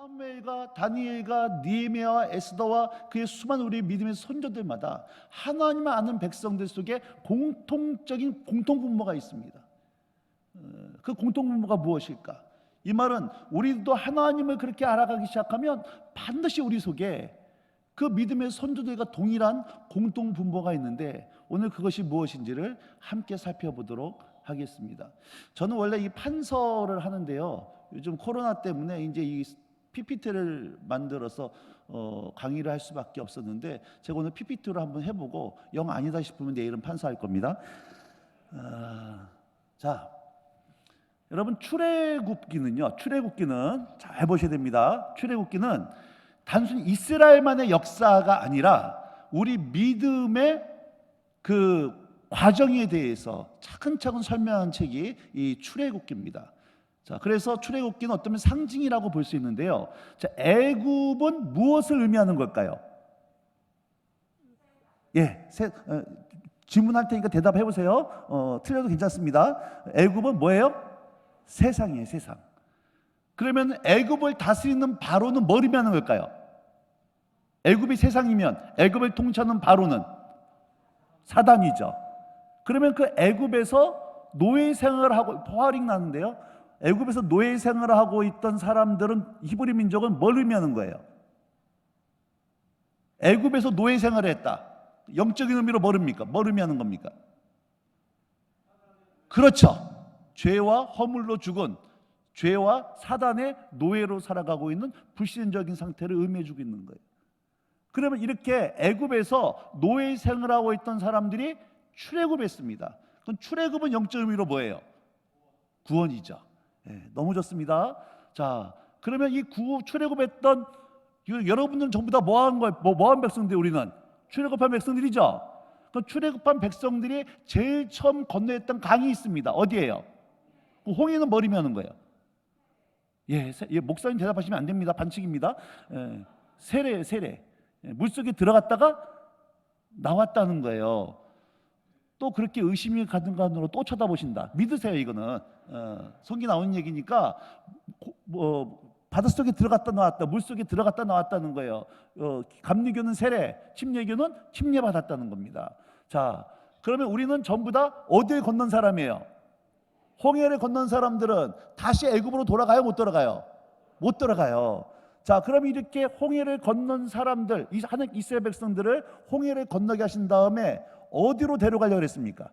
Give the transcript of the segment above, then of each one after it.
사무엘과 다니엘과 느헤미야와 에스더와 그의 수많은 우리 믿음의 선조들마다 하나님을 아는 백성들 속에 공통적인 공통분모가 있습니다. 그 공통분모가 무엇일까? 이 말은 우리도 하나님을 그렇게 알아가기 시작하면 반드시 우리 속에 그 믿음의 선조들과 동일한 공통분모가 있는데, 오늘 그것이 무엇인지를 함께 살펴보도록 하겠습니다. 저는 원래 이 판서를 하는데요, 요즘 코로나 때문에 이제 이 PPT를 만들어서 강의를 할 수밖에 없었는데, 제가 오늘 PPT로 한번 해보고 영 아니다 싶으면 내일은 판서할 겁니다. 자, 여러분, 출애굽기는 잘 보셔야 됩니다. 출애굽기는 단순히 이스라엘만의 역사가 아니라 우리 믿음의 그 과정에 대해서 차근차근 설명한 책이 이 출애굽기입니다. 자, 그래서 출애굽기는 어쩌면 상징이라고 볼 수 있는데요. 자, 애굽은 무엇을 의미하는 걸까요? 예, 질문할 테니까 대답해 보세요. 틀려도 괜찮습니다. 애굽은 뭐예요? 세상이에요, 세상. 그러면 애굽을 다스리는 바로는 뭘 의미하는 걸까요? 애굽이 세상이면 애굽을 통치하는 바로는 사단이죠. 그러면 그 애굽에서 노예 생활을 하고, 포화링 나는데요, 애굽에서 노예 생활을 하고 있던 사람들은, 히브리 민족은 뭘 의미하는 거예요? 애굽에서 노예 생활을 했다. 영적인 의미로 뭘 의미하는 겁니까? 그렇죠. 죄와 허물로 죽은, 죄와 사단의 노예로 살아가고 있는 불신적인 상태를 의미해주고 있는 거예요. 그러면 이렇게 애굽에서 노예 생활하고 있던 사람들이 출애굽했습니다. 그럼 출애굽은 영적 의미로 뭐예요? 구원이죠. 네, 너무 좋습니다. 자, 그러면 이 출애굽했던 여러분들은 전부 다 뭐한 거예요? 뭐한 백성들? 우리는 출애굽한 백성들이죠. 그럼 출애굽한 백성들이 제일 처음 건너했던 강이 있습니다. 어디예요? 그 홍해는 뭘 의미하는 거예요? 예, 목사님 대답하시면 안 됩니다. 반칙입니다. 세례예요, 세례. 물속에 들어갔다가 나왔다는 거예요. 또 그렇게 의심이 가는 간으로 또 쳐다보신다. 믿으세요, 이거는. 성경에 나오는 얘기니까 바닷속에 들어갔다 나왔다, 물속에 들어갔다 나왔다는 거예요. 감리교는 세례, 침례교는 침례받았다는 겁니다. 자, 그러면 우리는 전부 다 어디를 건넌 사람이에요? 홍해를 건넌 사람들은 다시 애굽으로 돌아가요, 못 돌아가요? 못 돌아가요. 자, 그럼 이렇게 홍해를 건넌 사람들, 이스라엘 백성들을 홍해를 건너게 하신 다음에 어디로 데려가려고 했습니까?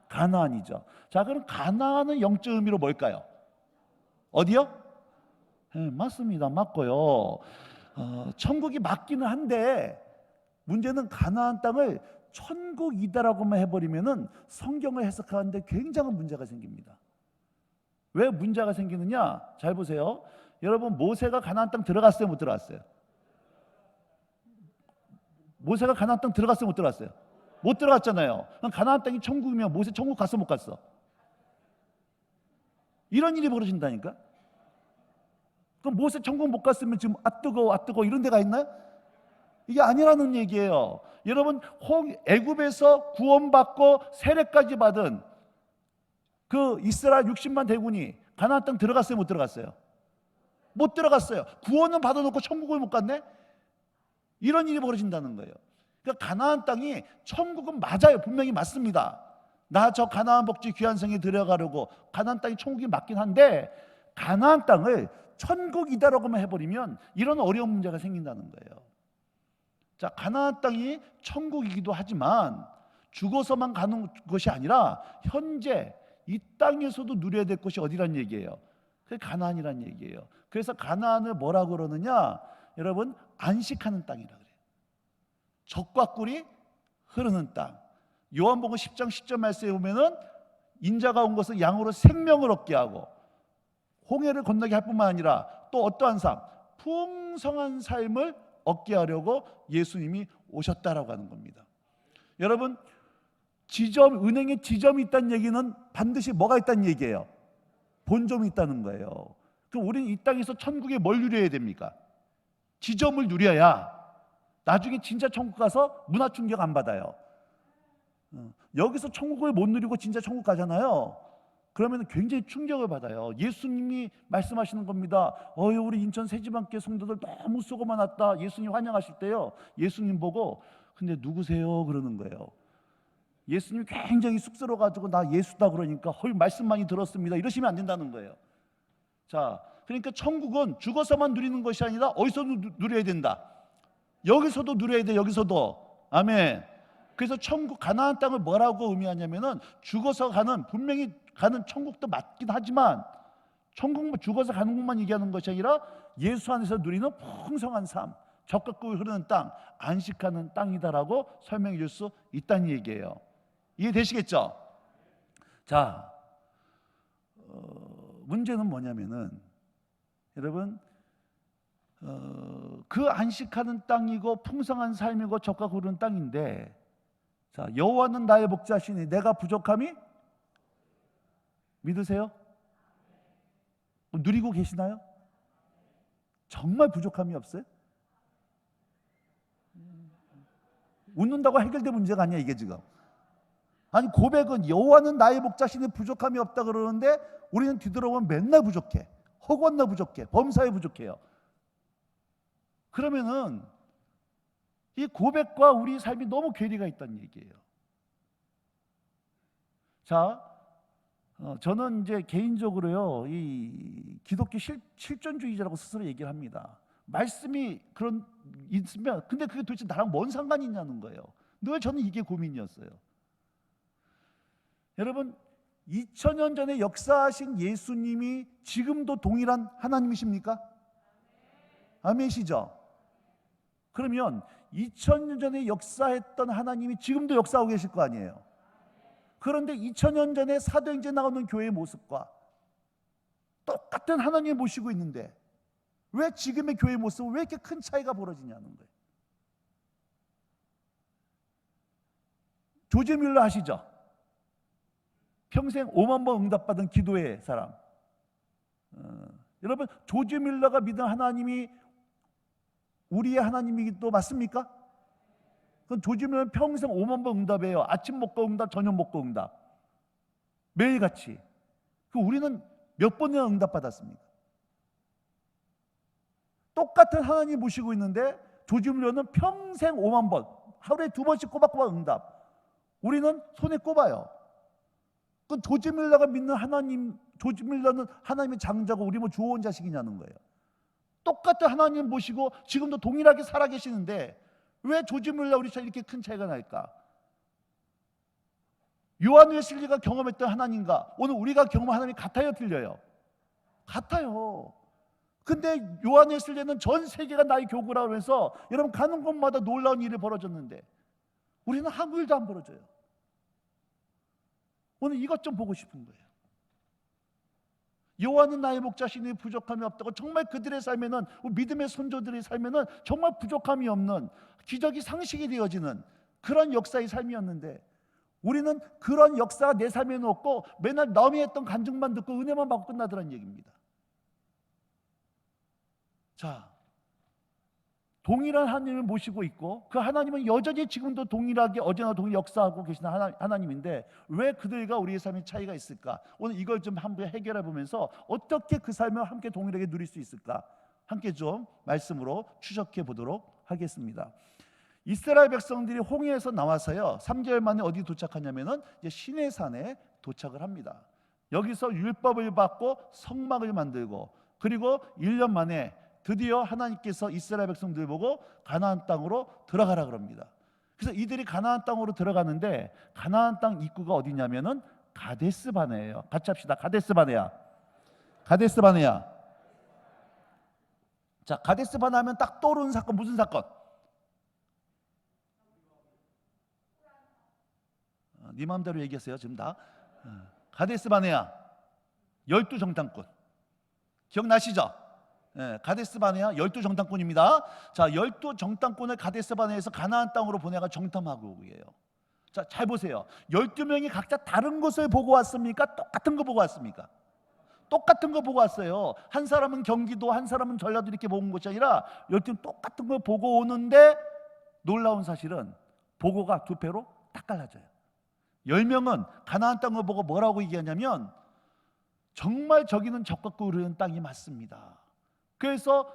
가나안이죠. 자, 그럼 가나안은 영적 의미로 뭘까요? 어디요? 네, 맞습니다. 맞고요. 천국이 맞기는 한데, 문제는 가나안 땅을 천국이다라고만 해버리면은 성경을 해석하는데 굉장한 문제가 생깁니다. 왜 문제가 생기느냐? 잘 보세요. 여러분, 모세가 가나안 땅 들어갔어요, 못 들어갔어요? 모세가 가나안 땅 들어갔어요, 못 들어갔어요? 못 들어갔잖아요. 그럼 가나안 땅이 천국이면 모세 천국 갔어, 못 갔어? 이런 일이 벌어진다니까. 그럼 모세 천국 못 갔으면 지금 뜨거워 이런 데가 있나요? 이게 아니라는 얘기예요. 여러분, 애굽에서 구원받고 세례까지 받은 그 이스라엘 60만 대군이 가나안 땅 들어갔어요, 못 들어갔어요? 못 들어갔어요. 구원은 받아놓고 천국을 못 갔네? 이런 일이 벌어진다는 거예요. 그러니까 가나안 땅이 천국은 맞아요. 분명히 맞습니다. 나 저 가나안 복지 귀한 성에 들어가려고 가나안 땅이 천국이 맞긴 한데, 가나안 땅을 천국이다라고만 해버리면 이런 어려운 문제가 생긴다는 거예요. 자, 가나안 땅이 천국이기도 하지만 죽어서만 가는 것이 아니라 현재 이 땅에서도 누려야 될 것이 어디란 얘기예요? 그게 가나안이란 얘기예요. 그래서 가나안을 뭐라고 그러느냐? 여러분, 안식하는 땅이라 그래요. 젖과 꿀이 흐르는 땅. 요한복음 10장 10절 말씀에 보면은 인자가 온 것은 양으로 생명을 얻게 하고 홍해를 건너게 할 뿐만 아니라 또 어떠한 삶? 풍성한 삶을 얻게 하려고 예수님이 오셨다라고 하는 겁니다. 여러분, 은행에 지점이 있다는 얘기는 반드시 뭐가 있다는 얘기예요? 본점이 있다는 거예요. 그럼 우리는 이 땅에서 천국에 뭘 누려야 됩니까? 지점을 누려야 나중에 진짜 천국 가서 문화 충격 안 받아요. 여기서 천국을 못 누리고 진짜 천국 가잖아요. 그러면 굉장히 충격을 받아요. 예수님이 말씀하시는 겁니다. 우리 인천 새지방교회 성도들 너무 수고 많았다. 예수님 환영하실 때요, 예수님 보고 근데 누구세요? 그러는 거예요. 예수님이 굉장히 쑥스러워가지고 나 예수다 그러니까 말씀 많이 들었습니다 이러시면 안 된다는 거예요. 자, 그러니까 천국은 죽어서만 누리는 것이 아니라 어디서도 누려야 된다. 여기서도 누려야 돼. 여기서도. 아멘. 그래서 천국 가나안 땅을 뭐라고 의미하냐면은 죽어서 가는, 분명히 가는 천국도 맞긴 하지만 천국 죽어서 가는 것만 얘기하는 것이 아니라 예수 안에서 누리는 풍성한 삶, 적극 흐르는 땅, 안식하는 땅이다라고 설명해 줄 수 있다는 얘기예요. 이해되시겠죠? 자, 문제는 뭐냐면은 여러분, 그 안식하는 땅이고 풍성한 삶이고 적과 흐르는 땅인데, 자, 여호와는 나의 목자시니 내가 부족함이 믿으세요? 누리고 계시나요? 정말 부족함이 없어요? 웃는다고 해결될 문제가 아니야 이게 지금. 아니, 고백은 여호와는 나의 목자시니 부족함이 없다 그러는데 우리는 뒤돌아보면 맨날 부족해. 허구한나 부족해. 범사에 부족해요. 그러면은 이 고백과 우리 삶이 너무 괴리가 있다는 얘기예요. 자, 저는 이제 개인적으로요, 이 기독교 실존주의자라고 스스로 얘기를 합니다. 말씀이 그런 있으면, 근데 그게 도대체 나랑 뭔 상관이 있냐는 거예요. 늘 저는 이게 고민이었어요. 여러분, 2000년 전에 역사하신 예수님이 지금도 동일한 하나님이십니까? 아멘이시죠? 그러면 2000년 전에 역사했던 하나님이 지금도 역사하고 계실 거 아니에요. 그런데 2000년 전에 사도행전에 나오는 교회의 모습과 똑같은 하나님을 모시고 있는데 왜 지금의 교회의 모습은 왜 이렇게 큰 차이가 벌어지냐는 거예요. 조지 뮬러 아시죠? 평생 5만 번 응답받은 기도의 사람. 여러분, 조지 뮬러가 믿은 하나님이 우리의 하나님이기도 맞습니까? 그럼 조지 뮬러는 평생 5만 번 응답해요. 아침 먹고 응답, 저녁 먹고 응답, 매일같이. 우리는 몇 번이나 응답받았습니까? 똑같은 하나님 모시고 있는데 조지 뮬러는 평생 5만 번, 하루에 2번씩 꼬박꼬박 응답. 우리는 손에 꼽아요. 그 조지 뮬러가 믿는 하나님, 조지 뮬러는 하나님의 장자고 우리 뭐 주워온 자식이냐는 거예요. 똑같은 하나님 모시고 지금도 동일하게 살아계시는데 왜 조지 뮬러 우리 이렇게 큰 차이가 날까? 요한 웨슬리가 경험했던 하나님과 오늘 우리가 경험한 하나님이 같아요, 틀려요? 같아요. 근데 요한 웨슬리는 전 세계가 나의 교구라고 하면서 여러분 가는 곳마다 놀라운 일이 벌어졌는데 우리는 아무 일도 안 벌어져요. 오늘 이것 좀 보고 싶은 거예요. 여호와는 나의 목자시니 부족함이 없다고. 정말 그들의 삶에는, 믿음의 선조들의 삶에는 정말 부족함이 없는, 기적이 상식이 되어지는 그런 역사의 삶이었는데 우리는 그런 역사가 내 삶에는 없고 맨날 남이 했던 간증만 듣고 은혜만 받고 끝나더라는 얘기입니다. 자, 동일한 하나님을 모시고 있고 그 하나님은 여전히 지금도 동일하게 어제나 동일 역사하고 계시는 하나님인데 왜 그들과 우리의 삶에 차이가 있을까? 오늘 이걸 좀 한번 해결해 보면서 어떻게 그 삶을 함께 동일하게 누릴 수 있을까? 함께 좀 말씀으로 추적해 보도록 하겠습니다. 이스라엘 백성들이 홍해에서 나와서요 3개월 만에 어디 도착하냐면은 이제 시내산에 도착을 합니다. 여기서 율법을 받고 성막을 만들고 그리고 1년 만에 드디어 하나님께서 이스라엘 백성들 보고 가나안 땅으로 들어가라 그럽니다. 그래서 이들이 가나안 땅으로 들어가는데 가나안 땅 입구가 어디냐면은 가데스 바네예요. 같이 합시다. 가데스 바네야. 가데스 바네야. 자, 가데스 바네 하면 딱 떠오르는 사건 무슨 사건? 네 마음대로 얘기하세요. 지금 다. 가데스 바네야. 12정탐꾼. 기억나시죠? 가데스 바네아 12정탐꾼입니다. 자, 12정탐꾼을 가데스 바네에서 가나안 땅으로 보내가 정탐하고 오게요. 자, 잘 보세요. 12명이 각자 다른 것을 보고 왔습니까? 똑같은 거 보고 왔습니까? 똑같은 거 보고 왔어요. 한 사람은 경기도, 한 사람은 전라도 이렇게 본 것이 아니라 12명 똑같은 거 보고 오는데 놀라운 사실은 보고가 두 배로 딱 갈라져요. 10명은 가나안 땅을 보고 뭐라고 얘기하냐면 정말 저기는 적과 꿀 흐르는 땅이 맞습니다. 그래서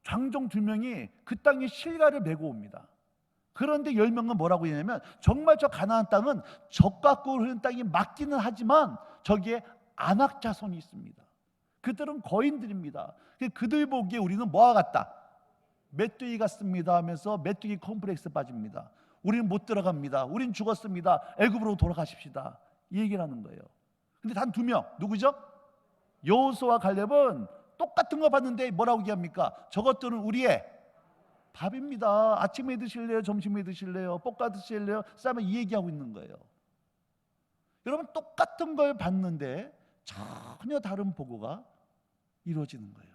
장정 2명이 그 땅에 실과를 메고 옵니다. 그런데 10명은 뭐라고 했냐면 정말 저 가나안 땅은 적과 꿀 흐르는 땅이 맞기는 하지만 저기에 안악 자손이 있습니다. 그들은 거인들입니다. 그들 보기에 우리는 뭐와 같다? 메뚜기 같습니다 하면서 메뚜기 컴플렉스 빠집니다. 우리는 못 들어갑니다. 우린 죽었습니다. 애굽으로 돌아가십시다. 이 얘기를 하는 거예요. 근데 단 2명 누구죠? 여호수아와 갈렙은 똑같은 거 봤는데 뭐라고 얘기합니까? 저것들은 우리의 밥입니다. 아침에 드실래요? 점심에 드실래요? 볶아 드실래요? 쌈에 이 얘기하고 있는 거예요. 여러분 똑같은 걸 봤는데 전혀 다른 보고가 이루어지는 거예요.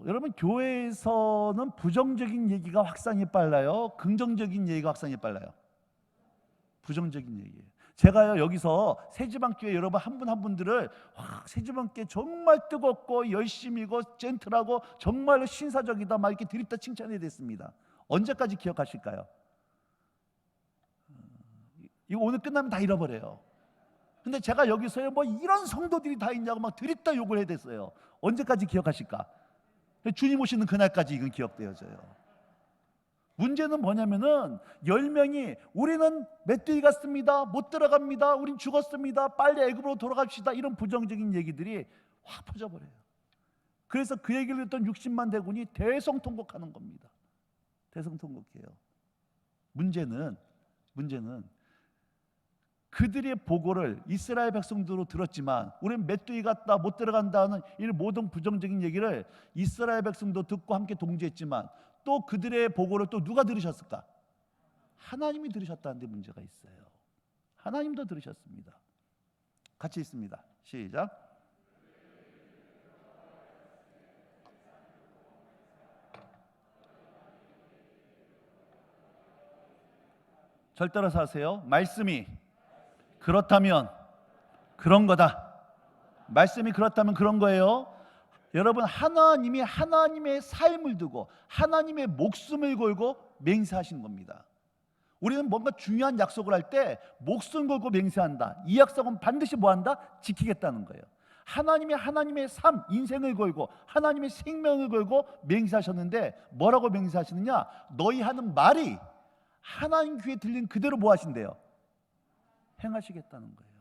여러분 교회에서는 부정적인 얘기가 확산이 빨라요? 긍정적인 얘기가 확산이 빨라요? 부정적인 얘기예요. 제가요 여기서 새지방교회 여러분 한 분 한 분들을 새지방교회 정말 뜨겁고 열심이고 젠틀하고 정말로 신사적이다 막 이렇게 드립다 칭찬해 됐습니다. 언제까지 기억하실까요? 이거 오늘 끝나면 다 잃어버려요. 근데 제가 여기서요 뭐 이런 성도들이 다 있냐고 막 드립다 욕을 해 댔어요. 언제까지 기억하실까? 주님 오시는 그날까지 이건 기억되어져요. 문제는 뭐냐면은 10명이 우리는 메뚜기 같습니다. 못 들어갑니다. 우린 죽었습니다. 빨리 애굽으로 돌아갑시다. 이런 부정적인 얘기들이 확 퍼져버려요. 그래서 그 얘기를 듣던 60만 대군이 대성통곡하는 겁니다. 대성통곡해요. 문제는 그들의 보고를 이스라엘 백성들로 들었지만 우리는 메뚜기 같다 못 들어간다는 이 모든 부정적인 얘기를 이스라엘 백성도 듣고 함께 동조했지만 또 그들의 보고를 또 누가 들으셨을까? 하나님이 들으셨다는 데 문제가 있어요. 하나님도 들으셨습니다. 같이 읽습니다. 시작. 절 따라서 하세요. 말씀이 그렇다면 그런 거다. 말씀이 그렇다면 그런 거예요. 여러분 하나님이 하나님의 삶을 두고 하나님의 목숨을 걸고 맹세하신 겁니다. 우리는 뭔가 중요한 약속을 할 때 목숨 걸고 맹세한다. 이 약속은 반드시 뭐한다? 지키겠다는 거예요. 하나님이 하나님의 삶, 인생을 걸고 하나님의 생명을 걸고 맹세하셨는데 뭐라고 맹세하시느냐? 너희 하는 말이 하나님 귀에 들린 그대로 뭐 하신대요? 행하시겠다는 거예요.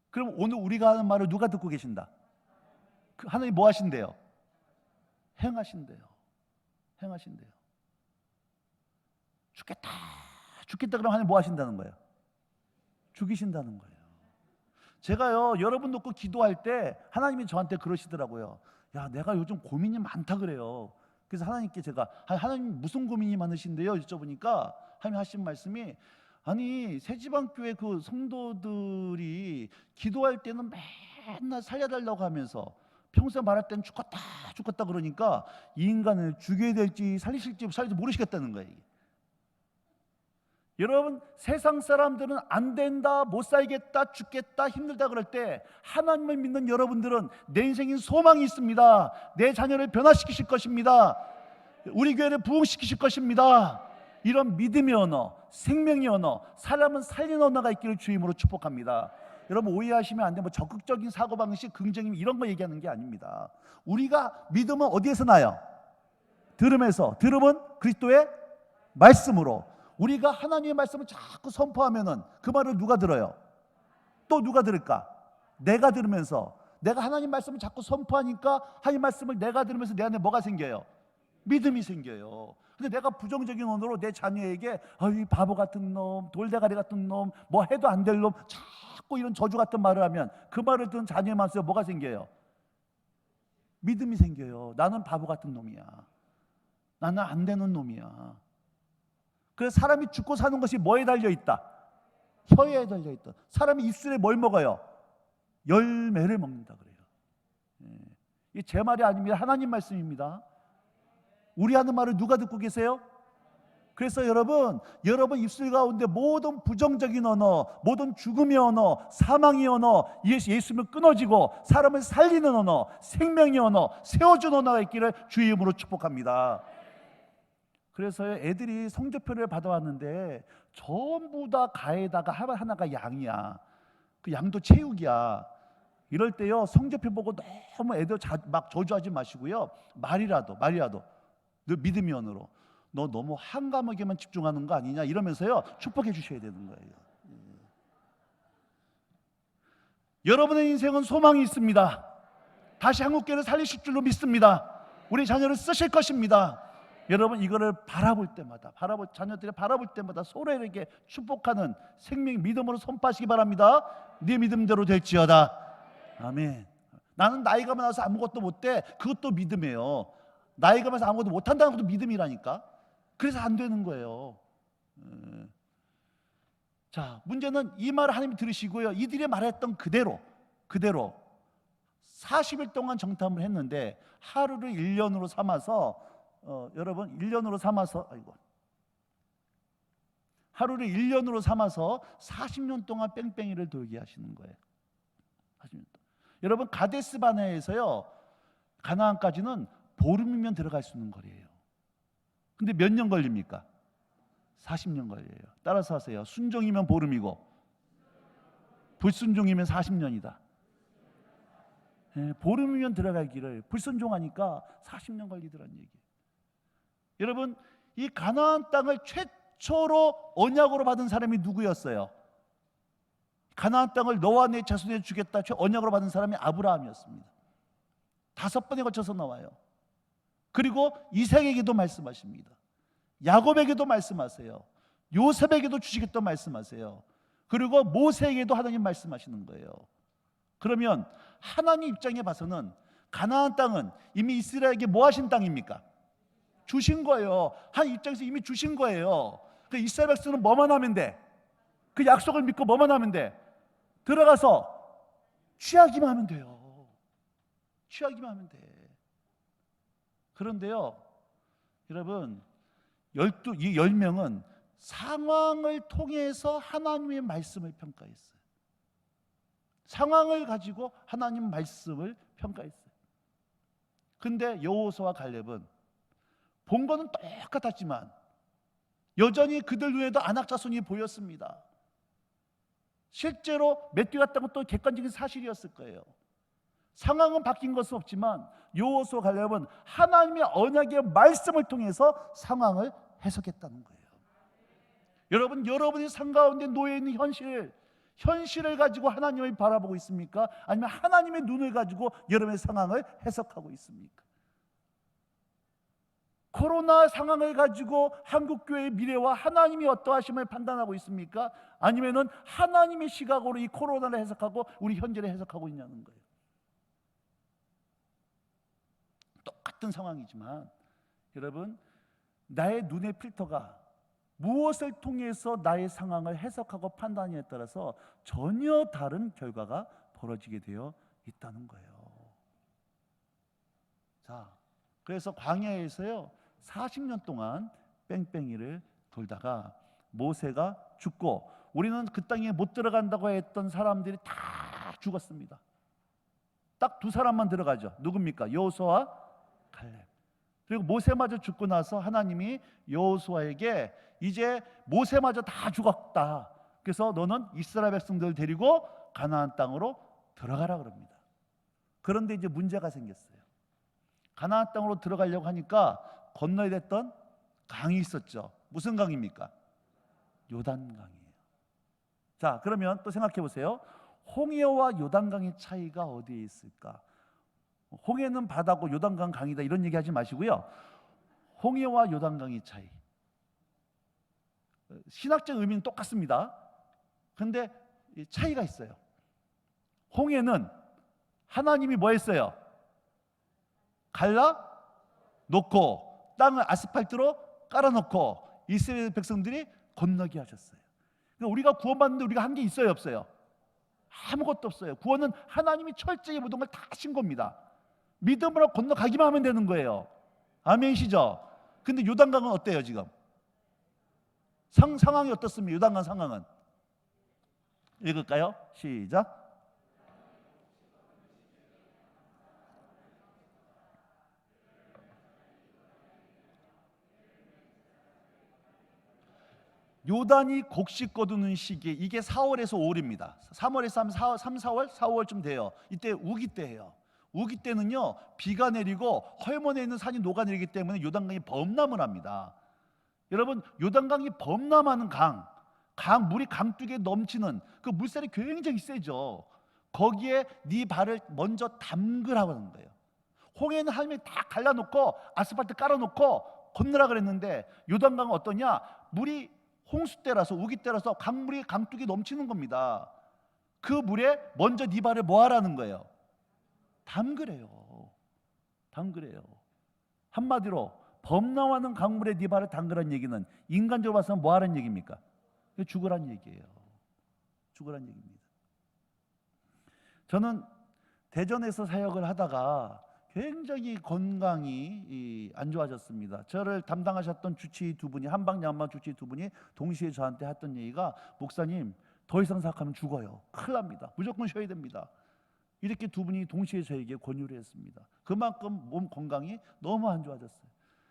그럼 오늘 우리가 하는 말을 누가 듣고 계신다? 하나님 뭐 하신대요? 행하신대요. 행하신대요. 죽겠다 그러면 하나님 뭐 하신다는 거예요? 죽이신다는 거예요. 제가요 여러분 놓고 기도할 때 하나님이 저한테 그러시더라고요. 야 내가 요즘 고민이 많다 그래요. 그래서 하나님께 제가 하나님 무슨 고민이 많으신데요? 여쭤보니까 하나님 하신 말씀이 아니 새지방교회 그 성도들이 기도할 때는 맨날 살려달라고 하면서 평소에 말할 때는 죽겠다 그러니까 이 인간을 죽여야 될지 살리실지 모르시겠다는 거예요. 여러분 세상 사람들은 안 된다, 못 살겠다, 죽겠다, 힘들다 그럴 때 하나님을 믿는 여러분들은 내 인생에 소망이 있습니다. 내 자녀를 변화시키실 것입니다. 우리 교회를 부흥시키실 것입니다. 이런 믿음의 언어, 생명의 언어, 사람은 살리는 언어가 있기를 주임으로 축복합니다. 여러분 오해하시면 안 돼요. 뭐 적극적인 사고방식, 긍정임 이런 거 얘기하는 게 아닙니다. 우리가 믿음은 어디에서 나요? 들음에서. 들음은 그리스도의 말씀으로. 우리가 하나님의 말씀을 자꾸 선포하면은 그 말을 누가 들어요? 또 누가 들을까? 내가 들으면서. 내가 하나님 말씀을 자꾸 선포하니까 하나님 말씀을 내가 들으면서 내 안에 뭐가 생겨요? 믿음이 생겨요. 근데 내가 부정적인 언어로 내 자녀에게 이 바보 같은 놈, 돌대가리 같은 놈, 뭐 해도 안 될 놈, 자꾸 이런 저주 같은 말을 하면 그 말을 듣는 자녀의 마음속에 뭐가 생겨요? 믿음이 생겨요. 나는 바보 같은 놈이야. 나는 안 되는 놈이야. 그래서 사람이 죽고 사는 것이 뭐에 달려있다? 혀에 달려있다. 사람이 입술에 뭘 먹어요? 열매를 먹는다 그래요. 이게 제 말이 아닙니다. 하나님 말씀입니다. 우리 하는 말을 누가 듣고 계세요? 그래서 여러분 입술 가운데 모든 부정적인 언어, 모든 죽음의 언어, 사망의 언어, 예수님을 끊어지고 사람을 살리는 언어, 생명의 언어, 세워준 언어가 있기를 주의 이름으로 축복합니다. 그래서 애들이 성적표를 받아왔는데 전부 다 가에다가 하나가 양이야. 그 양도 체육이야. 이럴 때요 성적표 보고 너무 애들 막 저주하지 마시고요. 말이라도 늘 믿음의 언어로 너 너무 한 과목에만 집중하는 거 아니냐 이러면서요 축복해 주셔야 되는 거예요. 여러분의 인생은 소망이 있습니다. 다시 한국교회를 살리실 줄로 믿습니다. 우리 자녀를 쓰실 것입니다. 여러분 이거를 바라볼 때마다 자녀들이 바라볼 때마다 서로에게 축복하는 생명 믿음으로 선포하시기 바랍니다. 네 믿음대로 될지어다. 아멘. 나는 나이가 많아서 아무것도 못돼. 그것도 믿음이에요. 나이가 많아서 아무것도 못한다는 것도 믿음이라니까. 그래서 안 되는 거예요. 자, 문제는 이 말을 하나님이 들으시고요 이들이 말했던 그대로 40일 동안 정탐을 했는데 하루를 1년으로 삼아서 여러분 1년으로 삼아서 하루를 1년으로 삼아서 40년 동안 뺑뺑이를 돌게 하시는 거예요. 40년 동안. 여러분 가데스 바네아에서요 가나안까지는 보름이면 들어갈 수 있는 거리예요. 근데 몇 년 걸립니까? 40년 걸려요. 따라서 하세요. 순종이면 보름이고 불순종이면 40년이다. 보름이면 들어갈 길을 불순종하니까 40년 걸리더란 얘기예요. 여러분 이 가나안 땅을 최초로 언약으로 받은 사람이 누구였어요? 가나안 땅을 너와 내 자손에 주겠다 언약으로 받은 사람이 아브라함이었습니다. 5번에 걸쳐서 나와요. 그리고 이삭에게도 말씀하십니다. 야곱에게도 말씀하세요. 요셉에게도 주시겠다고 말씀하세요. 그리고 모세에게도 하나님 말씀하시는 거예요. 그러면 하나님 입장에 봐서는 가나안 땅은 이미 이스라엘에게 뭐 하신 땅입니까? 주신 거예요. 한 입장에서 이미 주신 거예요. 그 이스라엘 백성은 뭐만 하면 돼? 그 약속을 믿고 뭐만 하면 돼? 들어가서 취하기만 하면 돼요. 취하기만 하면 돼. 그런데요 여러분 이 10명은 상황을 통해서 하나님의 말씀을 평가했어요. 상황을 가지고 하나님 말씀을 평가했어요. 근데 여호수아와 갈렙은 본 거는 똑같았지만 여전히 그들 눈에도 안악자손이 보였습니다. 실제로 몇 개 같다는 것도 객관적인 사실이었을 거예요. 상황은 바뀐 것은 없지만 여호수아 갈렙은 하나님의 언약의 말씀을 통해서 상황을 해석했다는 거예요. 여러분, 여러분이 삶 가운데 놓여 있는 현실을 가지고 하나님을 바라보고 있습니까? 아니면 하나님의 눈을 가지고 여러분의 상황을 해석하고 있습니까? 코로나 상황을 가지고 한국교회의 미래와 하나님이 어떠하심을 판단하고 있습니까? 아니면은 하나님의 시각으로 이 코로나를 해석하고 우리 현재를 해석하고 있냐는 거예요. 똑같은 상황이지만 여러분, 나의 눈의 필터가 무엇을 통해서 나의 상황을 해석하고 판단하냐에 따라서 전혀 다른 결과가 벌어지게 되어 있다는 거예요. 자, 그래서 광야에서요 40년 동안 뺑뺑이를 돌다가 모세가 죽고 우리는 그 땅에 못 들어간다고 했던 사람들이 다 죽었습니다. 딱 2사람만 들어가죠. 누굽니까? 여호수아와 갈렙. 그리고 모세마저 죽고 나서 하나님이 여호수아에게 이제 모세마저 다 죽었다. 그래서 너는 이스라엘 백성들을 데리고 가나안 땅으로 들어가라 그럽니다. 그런데 이제 문제가 생겼어요. 가나안 땅으로 들어가려고 하니까 건너야 됐던 강이 있었죠. 무슨 강입니까? 요단강이에요. 자, 그러면 또 생각해 보세요. 홍해와 요단강의 차이가 어디에 있을까? 홍해는 바다고 요단강 강이다 이런 얘기하지 마시고요. 홍해와 요단강의 차이. 신학적 의미는 똑같습니다. 그런데 차이가 있어요. 홍해는 하나님이 뭐 했어요? 갈라 놓고 땅을 아스팔트로 깔아놓고 이스라엘 백성들이 건너게 하셨어요. 그러니까 우리가 구원받는데 우리가 한 게 있어요, 없어요? 아무것도 없어요. 구원은 하나님이 철저히 모든 걸 다 하신 겁니다. 믿음으로 건너가기만 하면 되는 거예요. 아멘이시죠? 근데 요단강은 어때요 지금? 상황이 어떻습니까? 요단강 상황은 읽을까요? 시작. 요단이 곡식 거두는 시기, 이게 4월에서 5월입니다. 3월에서 하면 3, 4월, 4월쯤 돼요. 이때 우기 때예요. 우기 때는요 비가 내리고 허여먼에 있는 산이 녹아내리기 때문에 요단강이 범람을 합니다. 여러분, 요단강이 범람하는 물이 강둑에 넘치는 그 물살이 굉장히 세죠. 거기에 네 발을 먼저 담그라고 하는 거예요. 홍해는 하나님이 다 갈라놓고 아스팔트 깔아놓고 건너라 그랬는데, 요단강은 어떠냐? 물이 홍수 때라서, 우기 때라서 강물이 강둑이 넘치는 겁니다. 그 물에 먼저 네 발을 뭐 하라는 거예요? 담그래요. 담그래요. 한마디로 범람하는 강물에 네 발을 담그라는 얘기는 인간적으로 봐서는 뭐 하라는 얘기입니까? 죽으란 얘기예요. 죽으란 얘기입니다. 저는 대전에서 사역을 하다가 굉장히 건강이 안 좋아졌습니다. 저를 담당하셨던 주치의 두 분이, 한방야마 주치의 두 분이 동시에 저한테 했던 얘기가, 목사님 더 이상 사역하면 죽어요. 큰일 납니다. 무조건 쉬어야 됩니다. 이렇게 두 분이 동시에 저에게 권유를 했습니다. 그만큼 몸 건강이 너무 안 좋아졌어요.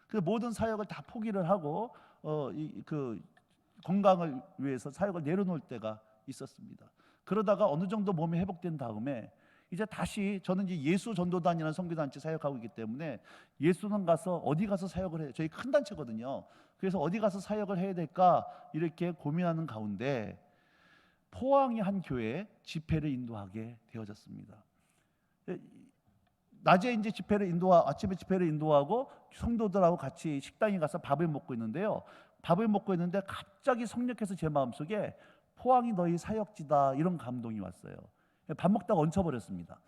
그래서 모든 사역을 다 포기를 하고 그 건강을 위해서 사역을 내려놓을 때가 있었습니다. 그러다가 어느 정도 몸이 회복된 다음에 이제 다시, 저는 이제 예수 전도단이라는 선교단체 사역하고 있기 때문에 예수는 가서 어디 가서 사역을 해요. 저희 큰 단체거든요. 그래서 어디 가서 사역을 해야 될까 이렇게 고민하는 가운데 포항의 한 교회에 집회를 인도하게 되어졌습니다. 낮에 이제 아침에 집회를 인도하고 성도들하고 같이 식당에 가서 밥을 먹고 있는데요. 밥을 먹고 있는데 갑자기 성령께서 제 마음속에 포항이 너희 사역지다, 이런 감동이 왔어요. 밥 먹다가 얹혀버렸습니다.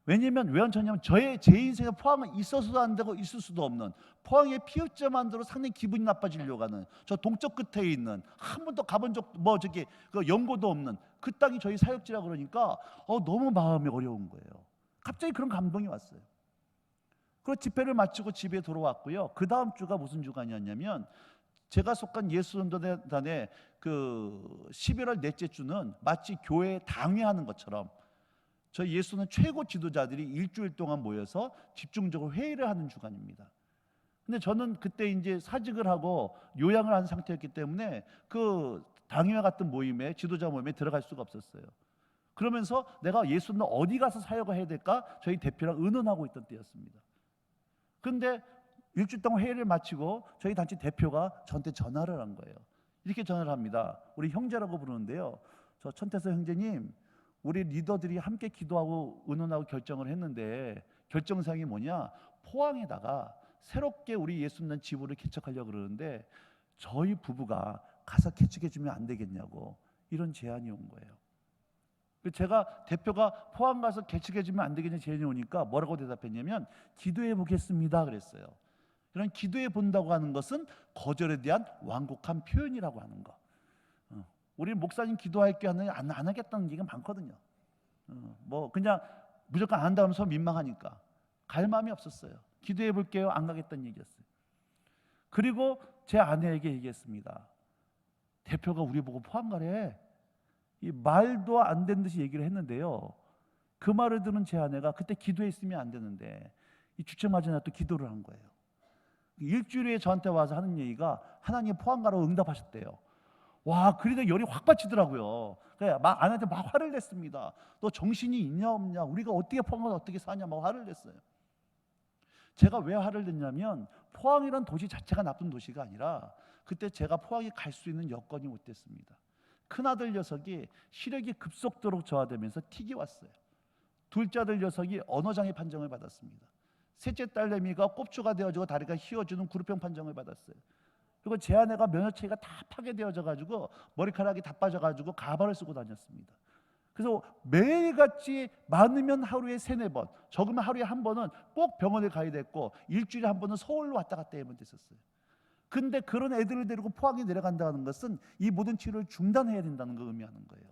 왜냐면 왜 얹혔냐면 제 인생에 포항은 있어서도 안 되고 있을 수도 없는, 포항에 피읍자만으로 상당히 기분이 나빠지려고 하는, 저 동쪽 끝에 있는, 한 번도 가본 적 그 연고도 없는 그 땅이 저희 사역지라 그러니까 너무 마음이 어려운 거예요. 갑자기 그런 감동이 왔어요. 그리고 집회를 마치고 집에 돌아왔고요. 그 다음 주가 무슨 주간이었냐면, 제가 속한 예수전도단의 그 11월 넷째 주는 마치 교회에 당회하는 것처럼 저희 예수는 최고 지도자들이 일주일 동안 모여서 집중적으로 회의를 하는 주간입니다. 근데 저는 그때 이제 사직을 하고 요양을 한 상태였기 때문에 그 당회와 같은 모임에, 지도자 모임에 들어갈 수가 없었어요. 그러면서 내가 예수는 어디 가서 사역을 해야 될까 저희 대표랑 의논하고 있던 때였습니다. 그런데 일주일 동안 회의를 마치고 저희 단체 대표가 저한테 전화를 한 거예요. 이렇게 전화를 합니다. 우리 형제라고 부르는데요. 저 천태서 형제님, 우리 리더들이 함께 기도하고 의논하고 결정을 했는데, 결정사항이 뭐냐? 포항에다가 새롭게 우리 예수님 지부를 개척하려고 그러는데 저희 부부가 가서 개척해 주면 안 되겠냐고, 이런 제안이 온 거예요. 제가, 대표가 포항 가서 개척해 주면 안 되겠냐 제안이 오니까 뭐라고 대답했냐면, 기도해 보겠습니다 그랬어요. 이런 기도해 본다고 하는 것은 거절에 대한 완곡한 표현이라고 하는 거. 우리 목사님 기도할게 하는 안 하겠다는 얘기가 많거든요. 뭐 그냥 무조건 안 한다고 하면서 민망하니까 갈 마음이 없었어요. 기도해 볼게요, 안 가겠다는 얘기였어요. 그리고 제 아내에게 얘기했습니다. 대표가 우리 보고 포항 가래. 이 말도 안 되는 듯이 얘기를 했는데요. 그 말을 들은 제 아내가, 그때 기도했으면 안 되는데 이 주체맞으나 또 기도를 한 거예요. 일주일 후에 저한테 와서 하는 얘기가, 하나님 포항 가라고 응답하셨대요. 와, 그러다 열이 확 받치더라고요. 그래, 아내한테 막 화를 냈습니다. 너 정신이 있냐 없냐, 우리가 어떻게 포항 가서 어떻게 사냐, 막 화를 냈어요. 제가 왜 화를 냈냐면, 포항이란 도시 자체가 나쁜 도시가 아니라 그때 제가 포항에 갈 수 있는 여건이 못 됐습니다. 큰아들 녀석이 시력이 급속도로 저하되면서 틱이 왔어요. 둘째 아들 녀석이 언어장애 판정을 받았습니다. 셋째 딸내미가 꼽추가 되어지고 다리가 휘어지는 구루병 판정을 받았어요. 그리고 제 아내가 면역체계가 다 파괴되어져 가지고 머리카락이 다 빠져 가지고 가발을 쓰고 다녔습니다. 그래서 매일같이 많으면 하루에 3-4번, 적으면 하루에 1번은 꼭 병원에 가야 됐고, 일주일에 1번은 서울로 왔다 갔다 해야만 됐었어요. 근데 그런 애들을 데리고 포항에 내려간다는 것은 이 모든 치료를 중단해야 된다는 걸 의미하는 거예요.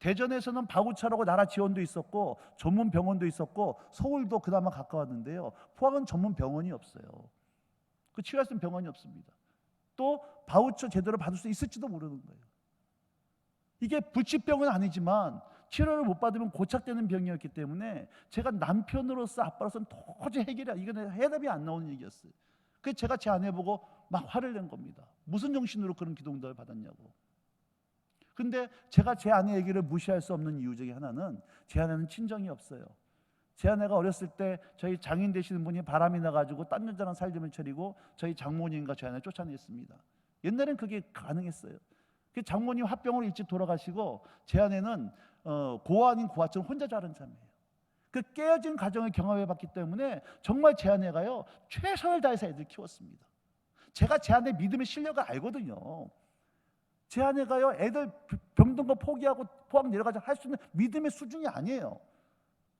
대전에서는 바구차라고 나라 지원도 있었고 전문 병원도 있었고 서울도 그나마 가까웠는데요. 포항은 전문 병원이 없어요. 그 치료할 수 있는 병원이 없습니다. 또 바우처 제대로 받을 수 있을지도 모르는 거예요. 이게 불치병은 아니지만 치료를 못 받으면 고착되는 병이었기 때문에 제가 남편으로서, 아빠로서는 도저히 이건 해답이 안 나오는 얘기였어요. 그래서 제가 제 아내 보고 막 화를 낸 겁니다. 무슨 정신으로 그런 기도 응답을 받았냐고. 근데 제가 제 아내 얘기를 무시할 수 없는 이유 중에 하나는 제 아내는 친정이 없어요. 제 아내가 어렸을 때 저희 장인 되시는 분이 바람이 나가지고 딴 여자랑 살점을 차리고 저희 장모님과 제 아내 쫓아냈습니다. 옛날엔 그게 가능했어요. 그 장모님 화병으로 일찍 돌아가시고 제 아내는 고아 아닌 고아처럼 혼자 자란 자매예요. 그 깨어진 가정을 경험해봤기 때문에 정말 제 아내가요 최선을 다해서 애들 키웠습니다. 제가 제 아내 믿음의 실력을 알거든요. 제 아내가요 애들 병든 거 포기하고 포항 내려가자 할 수 있는 믿음의 수준이 아니에요.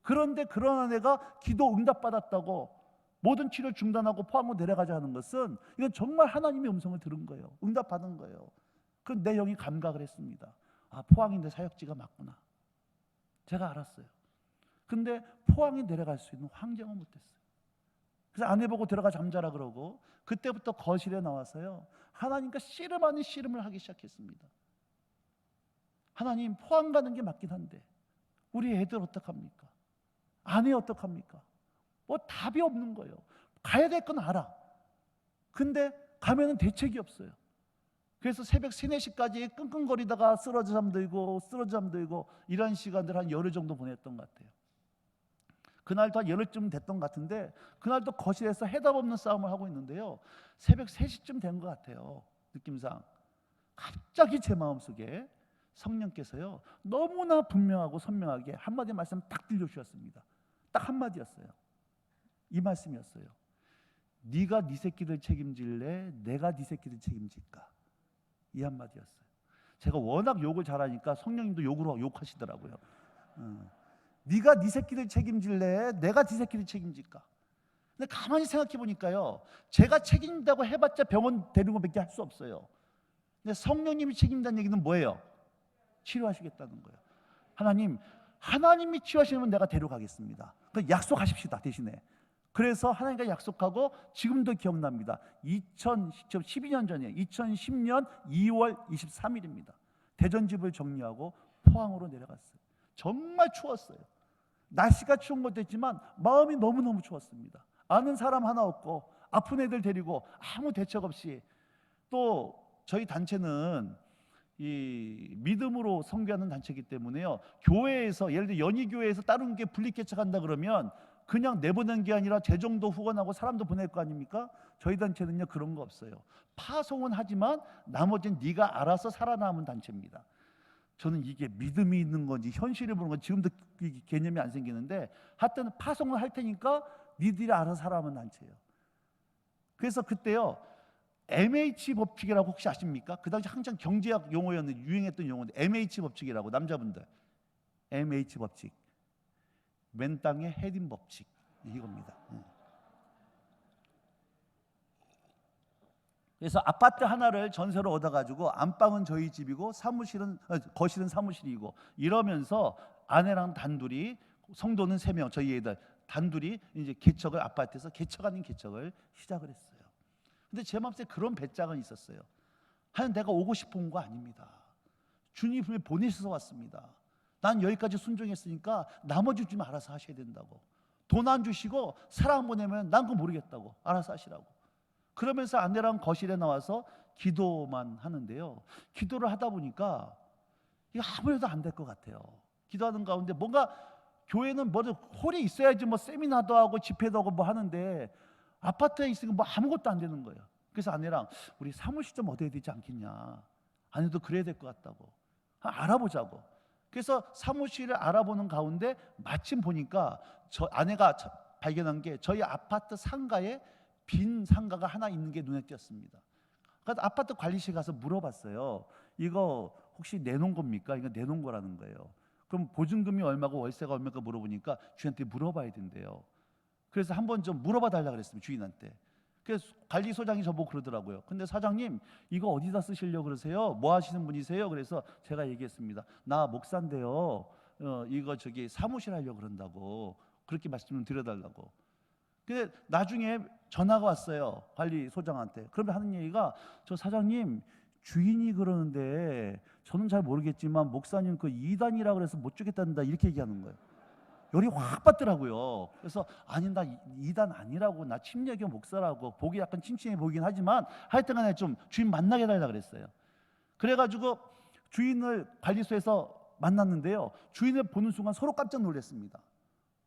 그런데 그런 아내가 기도 응답받았다고 모든 치료 중단하고 포항으로 내려가자 하는 것은 이건 정말 하나님의 음성을 들은 거예요. 응답받은 거예요. 그 내 영이 감각을 했습니다. 아, 포항인데 사역지가 맞구나. 제가 알았어요. 근데 포항에 내려갈 수 있는 환경은 못했어요. 그래서 아내 보고 들어가 잠자라 그러고 그때부터 거실에 나와서요 하나님과 씨름 아닌 씨름을 하기 시작했습니다. 하나님, 포항 가는 게 맞긴 한데 우리 애들 어떡합니까? 아내 어떡합니까? 뭐 답이 없는 거예요. 가야 될 건 알아. 근데 가면은 대책이 없어요. 그래서 새벽 3, 4시까지 끙끙거리다가 쓰러져 잠들고 이런 시간들 한 열흘 정도 보냈던 것 같아요. 그날도 한 열흘쯤 됐던 것 같은데 그날도 거실에서 해답 없는 싸움을 하고 있는데요 새벽 3시쯤 된 것 같아요. 느낌상 갑자기 제 마음속에 성령께서요 너무나 분명하고 선명하게 한마디 말씀 딱 들려주셨습니다. 딱 한마디였어요. 이 말씀이었어요. 네가 네 새끼들 책임질래? 내가 네 새끼들 책임질까? 이 한마디였어요. 제가 워낙 욕을 잘하니까 성령님도 욕으로 욕하시더라고요. 네가 네 새끼들 책임질래? 내가 네 새끼들 책임질까? 근데 가만히 생각해 보니까요 제가 책임진다고 해봤자 병원 데리고 밖에 할 수 없어요. 근데 성령님이 책임진다는 얘기는 뭐예요? 치료하시겠다는 거예요. 하나님이 치유하시면 내가 데려가겠습니다. 그 약속하십시다 대신에. 그래서 하나님과 약속하고 지금도 기억납니다. 12년 전에 2010년 2월 23일입니다. 대전집을 정리하고 포항으로 내려갔어요. 정말 추웠어요. 날씨가 추운 것도 있지만 마음이 너무너무 추웠습니다. 아는 사람 하나 없고 아픈 애들 데리고 아무 대책 없이 또 저희 단체는 이 믿음으로 선교하는 단체이기 때문에요. 교회에서 예를 들어 연희교회에서 다른 게 분리개척한다 그러면 그냥 내보낸 게 아니라 재정도 후원하고 사람도 보낼 거 아닙니까? 저희 단체는요 그런 거 없어요. 파송은 하지만 나머지는 네가 알아서 살아남은 단체입니다. 저는 이게 믿음이 있는 건지 현실을 보는 건지 지금도 개념이 안 생기는데 하여튼 파송을 할 테니까 니들이 알아서 살아남은 단체예요. 그래서 그때요 MH 법칙이라고 혹시 아십니까? 그 당시 한창 경제학 용어였는데 유행했던 용어인데 MH 법칙이라고 남자분들 MH 법칙 맨 땅의 헤딩 법칙 이겁니다. 그래서 아파트 하나를 전세로 얻어가지고 안방은 저희 집이고 거실은 사무실이고 이러면서 아내랑 단둘이 성도는 3명 저희 애들 단둘이 이제 아파트에서 개척 아닌 개척을 시작을 했어요. 근데 제 마음속에 그런 배짱은 있었어요. 하여튼 내가 오고 싶어 온 거 아닙니다. 주님이 보내셔서 왔습니다. 난 여기까지 순종했으니까 나머지 좀 알아서 하셔야 된다고. 돈 안 주시고 사람 보내면 난 그거 모르겠다고. 알아서 하시라고. 그러면서 아내랑 거실에 나와서 기도만 하는데요. 기도를 하다 보니까 이거 아무래도 안 될 것 같아요. 기도하는 가운데 뭔가 교회는 뭐 홀이 있어야지 뭐 세미나도 하고 집회도 하고 뭐 하는데 아파트에 있으니까 뭐 아무것도 안 되는 거예요. 그래서 아내랑 우리 사무실 좀 얻어야 되지 않겠냐. 아내도 그래야 될 것 같다고. 알아보자고. 그래서 사무실을 알아보는 가운데 마침 보니까 아내가 발견한 게 저희 아파트 상가에 빈 상가가 하나 있는 게 눈에 띄었습니다. 그래서 아파트 관리실 가서 물어봤어요. 이거 혹시 내놓은 겁니까? 이거 내놓은 거라는 거예요. 그럼 보증금이 얼마고 월세가 얼마까 물어보니까 주인한테 물어봐야 된대요. 그래서 한번 좀 물어봐 달라고 그랬습니다. 주인한테. 그래서 관리소장이 저보고 그러더라고요. 근데 사장님 이거 어디다 쓰시려고 그러세요? 뭐 하시는 분이세요? 그래서 제가 얘기했습니다. 나 목사인데요. 이거 저기 사무실 하려고 그런다고. 그렇게 말씀을 드려달라고. 근데 나중에 전화가 왔어요. 관리소장한테. 그러면 하는 얘기가 저 사장님 주인이 그러는데 저는 잘 모르겠지만 목사님 그 이단이라 그래서 못 주겠단다 이렇게 얘기하는 거예요. 열이 확 받더라고요. 그래서 아니 나 이단 아니라고, 나 침례교 목사라고, 보기 약간 칭칭해 보이긴 하지만 하여튼간에 좀 주인 만나게 해달라 그랬어요. 그래가지고 주인을 관리소에서 만났는데요, 주인을 보는 순간 서로 깜짝 놀랐습니다.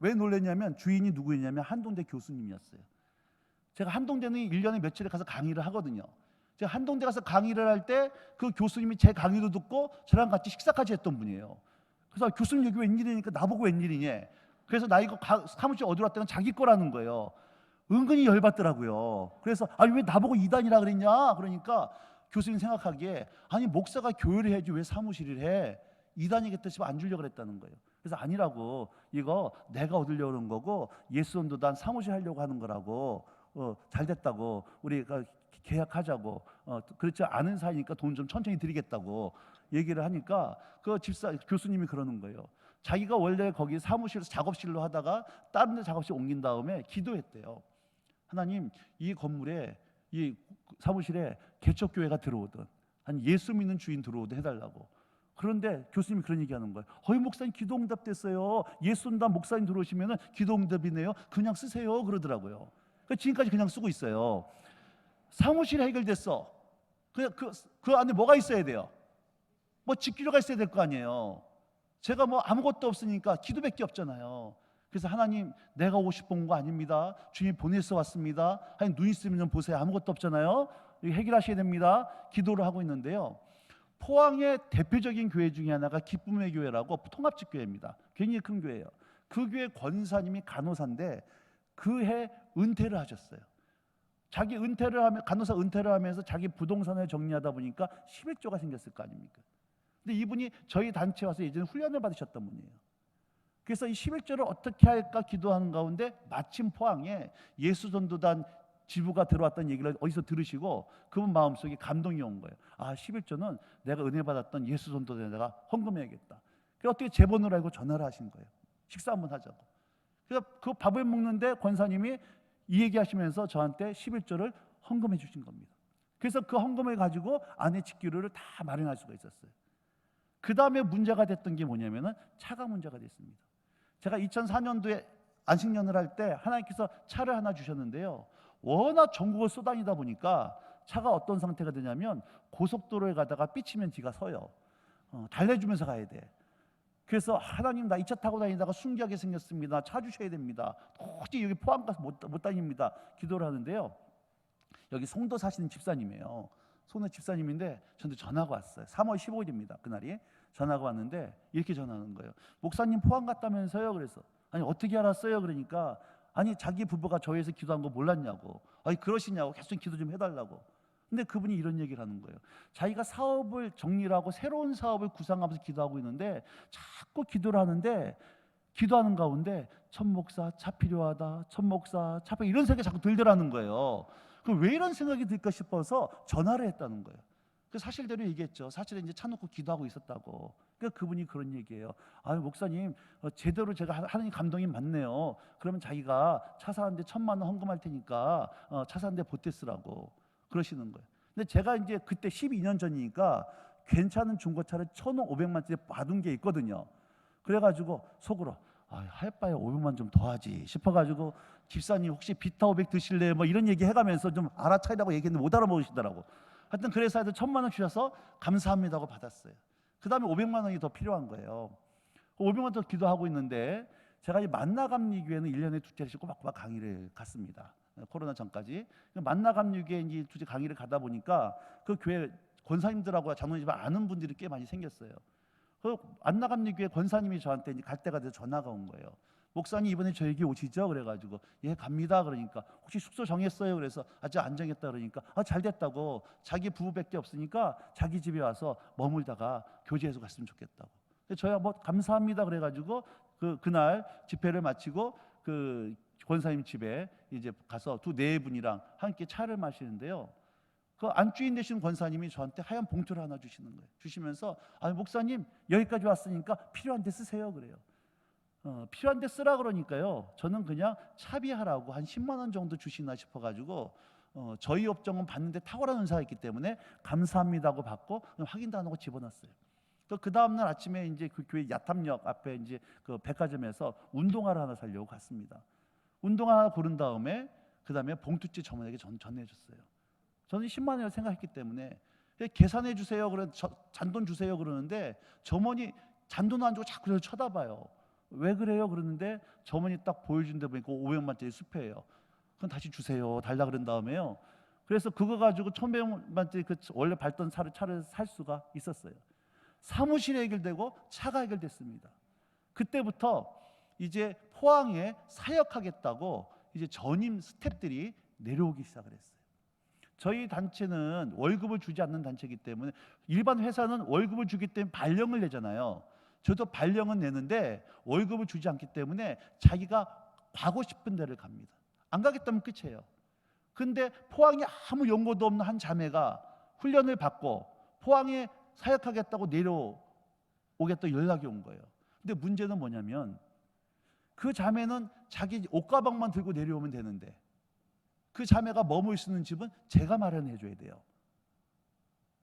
왜 놀랐냐면 주인이 누구였냐면 한동대 교수님이었어요. 제가 한동대는 1년에 며칠에 가서 강의를 하거든요. 제가 한동대 가서 강의를 할 때 그 교수님이 제 강의도 듣고 저랑 같이 식사까지 했던 분이에요. 그래서 교수님 여기 웬일이니까 나보고 웬일이냐. 그래서 나 이거 사무실 어디로 왔다는 자기 거라는 거예요. 은근히 열받더라고요. 그래서 아니 왜 나보고 이단이라 그랬냐. 그러니까 교수님 생각하기에 아니 목사가 교회를 해야지 왜 사무실을 해. 이단이겠다 싶어 안 주려고 그랬다는 거예요. 그래서 아니라고, 이거 내가 얻으려고 그런 거고 예수전도단 사무실 하려고 하는 거라고, 잘 됐다고, 우리가 계약하자고, 그렇지 않은 사이니까 돈 좀 천천히 드리겠다고 얘기를 하니까 그 집사 교수님이 그러는 거예요. 자기가 원래 거기 사무실에서 작업실로 하다가 다른 데 작업실 옮긴 다음에 기도했대요. 하나님, 이 건물에, 이 사무실에 개척교회가 들어오든 아니 예수 믿는 주인 들어오든 해달라고. 그런데 교수님이 그런 얘기하는 거예요. 어이 목사님 기도 응답됐어요. 예수님단 목사님 들어오시면은 기도 응답이네요. 그냥 쓰세요 그러더라고요. 지금까지 그냥 쓰고 있어요. 사무실 해결됐어. 그 안에 뭐가 있어야 돼요? 뭐 집기료가 있어야 될 거 아니에요. 제가 뭐 아무것도 없으니까 기도밖에 없잖아요. 그래서 하나님, 내가 오고 싶은 거 아닙니다. 주님 보내서 왔습니다. 하나님 눈 있으면 좀 보세요. 아무것도 없잖아요. 이거 해결하셔야 됩니다. 기도를 하고 있는데요, 포항의 대표적인 교회 중에 하나가 기쁨의 교회라고 통합집 교회입니다. 굉장히 큰 교회예요. 그 교회 권사님이 간호사인데 그 해 은퇴를 하셨어요. 자기 은퇴를 하면, 간호사 은퇴를 하면서 자기 부동산을 정리하다 보니까 11조가 생겼을 거 아닙니까? 근데 이분이 저희 단체 와서 예전에 훈련을 받으셨던 분이에요. 그래서 이 11조를 어떻게 할까 기도하는 가운데 마침 포항에 예수전도단 지부가 들어왔다는 얘기를 어디서 들으시고 그분 마음속에 감동이 온 거예요. 아, 11조는 내가 은혜 받았던 예수전도단에 내가 헌금해야겠다. 그래서 어떻게 제 번호를 알고 전화를 하신 거예요. 식사 한번 하자고. 그래서 그 밥을 먹는데 권사님이 이 얘기하시면서 저한테 11조를 헌금해 주신 겁니다. 그래서 그 헌금을 가지고 아내 집기료를 다 마련할 수가 있었어요. 그 다음에 문제가 됐던 게 뭐냐면은 차가 문제가 됐습니다. 제가 2004년도에 안식년을 할 때 하나님께서 차를 하나 주셨는데요, 워낙 전국을 쏘다니다 보니까 차가 어떤 상태가 되냐면 고속도로에 가다가 삐치면 뒤가 서요. 달래주면서 가야 돼. 그래서 하나님, 나 이 차 타고 다니다가 숨기하게 생겼습니다. 차 주셔야 됩니다. 도저히 여기 포항 가서 못 다닙니다. 기도를 하는데요, 여기 송도 사시는 집사님이에요. 송도 집사님인데 저한테 전화가 왔어요. 3월 15일입니다. 그날이 전화가 왔는데 이렇게 전화하는 거예요. 목사님 포항 갔다면서요? 그래서 아니 어떻게 알았어요? 그러니까 아니 자기 부부가 저희에서 기도한 거 몰랐냐고. 아니 그러시냐고, 계속 기도 좀 해달라고. 근데 그분이 이런 얘기를 하는 거예요. 자기가 사업을 정리를 하고 새로운 사업을 구상하면서 기도하고 있는데 자꾸 기도를 하는데, 기도하는 가운데 천 목사 차 필요하다, 천 목사 차 필요, 이런 생각이 자꾸 들더라는 거예요. 그럼 왜 이런 생각이 들까 싶어서 전화를 했다는 거예요. 그 사실대로 얘기했죠. 사실은 이제 차 놓고 기도하고 있었다고. 그러니까 그분이 그런 얘기예요. 아유 목사님, 제대로 제가 하나님 감동이 많네요. 그러면 자기가 차 사는데 1,000만 원 헌금할 테니까 차 사는데 보태 쓰라고 그러시는 거예요. 근데 제가 이제 그때 12년 전이니까 괜찮은 중고차를 1,500만짜리 받은 게 있거든요. 그래가지고 속으로 할 바에 500만 좀 더 하지 싶어가지고, 집사님 혹시 비타 500 드실래요? 뭐 이런 얘기 해가면서 좀 알아차리라고 얘기했는데 못 알아먹으시더라고. 하여튼 그래서 하여튼 1,000만 원 주셔서 감사합니다고 받았어요. 그 다음에 500만 원이 더 필요한 거예요. 500만 원 더 기도하고 있는데 제가 이 만나감리교회는 1년에 2차례씩 꼬박꼬박 강의를 갔습니다. 코로나 전까지. 만나감리교회 이제 2차 강의를 가다 보니까 그 교회 권사님들하고 장로님 아는 분들이 꽤 많이 생겼어요. 그 만나감리교회 권사님이 저한테 이제 갈 때가 돼서 전화가 온 거예요. 목사님 이번에 저에게 오시죠? 그래가지고 예 갑니다. 그러니까 혹시 숙소 정했어요? 그래서 아직 안 정했다. 그러니까 잘 됐다고, 자기 부부밖에 없으니까 자기 집에 와서 머물다가 교제해서 갔으면 좋겠다고. 저야 뭐 감사합니다. 그래가지고 그날 집회를 마치고 그 권사님 집에 이제 가서 네 분이랑 함께 차를 마시는데요, 그 안주인 되신 권사님이 저한테 하얀 봉투를 하나 주시는 거예요. 주시면서 목사님 여기까지 왔으니까 필요한 데 쓰세요 그래요. 필요한 데 쓰라 그러니까요, 저는 그냥 차비하라고 한 10만 원 정도 주시나 싶어가지고 저희 업종은 받는데 탁월한 은사가 있기 때문에 감사합니다 하고 받고 확인도 안 하고 집어넣었어요. 또 그 다음 날 아침에 이제 그 교회 야탐역 앞에 이제 그 백화점에서 운동화를 하나 사려고 갔습니다. 운동화 하나 고른 다음에 그 다음에 봉투째 점원에게 전해줬어요. 저는 10만 원을 생각했기 때문에 계산해 주세요. 그래 잔돈 주세요 그러는데 점원이 잔돈 안 주고 자꾸 저를 쳐다봐요. 왜 그래요? 그러는데 점원이 딱 보여준 데 보니까 500만짜리 수표예요. 그럼 다시 주세요. 달라 그런 다음에요. 그래서 그거 가지고 1,100만짜리 그 원래 밟던 차를 살 수가 있었어요. 사무실이 해결되고 차가 해결됐습니다. 그때부터 이제 포항에 사역하겠다고 이제 전임 스태프들이 내려오기 시작을 했어요. 저희 단체는 월급을 주지 않는 단체이기 때문에 일반 회사는 월급을 주기 때문에 발령을 내잖아요. 저도 발령은 내는데 월급을 주지 않기 때문에 자기가 가고 싶은 데를 갑니다. 안 가겠다면 끝이에요. 근데 포항에 아무 연고도 없는 한 자매가 훈련을 받고 포항에 사역하겠다고 내려오겠다 연락이 온 거예요. 근데 문제는 뭐냐면 그 자매는 자기 옷가방만 들고 내려오면 되는데 그 자매가 머물 수 있는 집은 제가 마련해 줘야 돼요.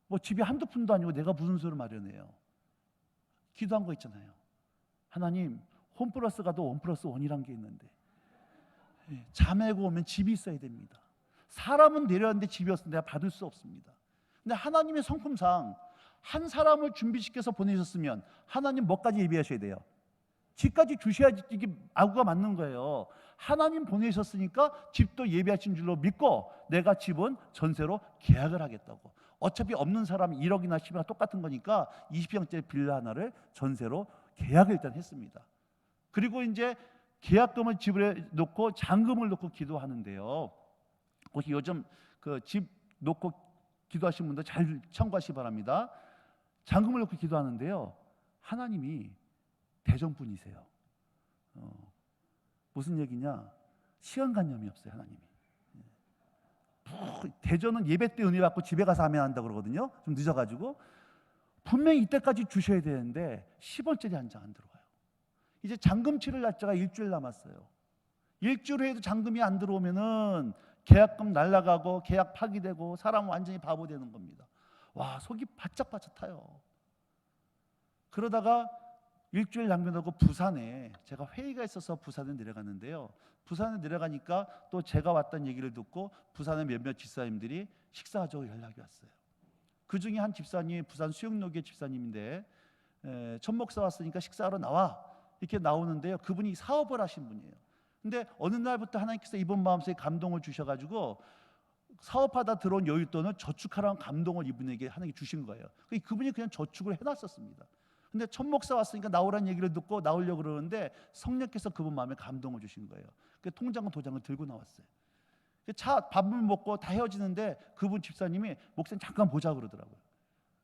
뭐 집이 한두 푼도 아니고 내가 무슨 수를 마련해요. 기도한 거 있잖아요. 하나님, 홈 플러스 가도 원 플러스 원이란 게 있는데 자매고 오면 집이 있어야 됩니다. 사람은 내려왔는데 집이 없으면 내가 받을 수 없습니다. 근데 하나님의 성품상 한 사람을 준비시켜서 보내셨으면 하나님 뭐까지 예비하셔야 돼요? 집까지 주셔야지. 이게 아구가 맞는 거예요. 하나님 보내셨으니까 집도 예비하신 줄로 믿고 내가 집은 전세로 계약을 하겠다고. 어차피 없는 사람이 1억이나 10억이나 똑같은 거니까 20평짜리 빌라 하나를 전세로 계약을 일단 했습니다. 그리고 이제 계약금을 지불해 놓고 잔금을 놓고 기도하는데요. 혹시 요즘 그 집 놓고 기도하신 분들 잘 참고하시기 바랍니다. 잔금을 놓고 기도하는데요. 하나님이 대정분이세요. 무슨 얘기냐? 시간관념이 없어요. 하나님이. 대전은 예배 때 은혜 받고 집에 가서 하면 한다 그러거든요. 좀 늦어가지고 분명히 이때까지 주셔야 되는데 10원짜리 한 장 안 들어와요. 이제 잔금 치를 날짜가 일주일 남았어요. 일주일 후에도 잔금이 안 들어오면은 계약금 날라가고 계약 파기되고 사람 완전히 바보 되는 겁니다. 와, 속이 바짝바짝 타요. 그러다가 일주일 남겨놓고 부산에 제가 회의가 있어서 부산에 내려갔는데요. 부산에 내려가니까 또 제가 왔다는 얘기를 듣고 부산의 몇몇 집사님들이 식사하자고 연락이 왔어요. 그 중에 한 집사님이 부산 수영로교회 집사님인데 천 목사 왔으니까 식사하러 나와 이렇게 나오는데요. 그분이 사업을 하신 분이에요. 근데 어느 날부터 하나님께서 이분 마음속에 감동을 주셔가지고 사업하다 들어온 여윳돈을 저축하라는 감동을 이분에게 하나님께 주신 거예요. 그분이 그냥 저축을 해놨었습니다. 근데 천 목사 왔으니까 나오라는 얘기를 듣고 나오려고 그러는데 성령께서 그분 마음에 감동을 주신 거예요. 그 통장과 도장을 들고 나왔어요. 밥을 먹고 다 헤어지는데 그분 집사님이 목사님 잠깐 보자 그러더라고요.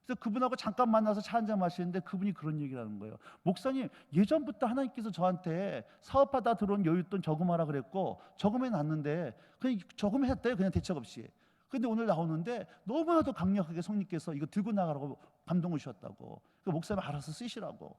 그래서 그분하고 잠깐 만나서 차 한잔 마시는데 그분이 그런 얘기를 하는 거예요. 목사님, 예전부터 하나님께서 저한테 사업하다 들어온 여윳돈 저금하라 그랬고 저금해 놨는데 그냥 저금했대요. 그냥 대책 없이. 근데 오늘 나오는데 너무나도 강력하게 성령께서 이거 들고 나가라고 감동을 주셨다고. 목사님 알아서 쓰시라고.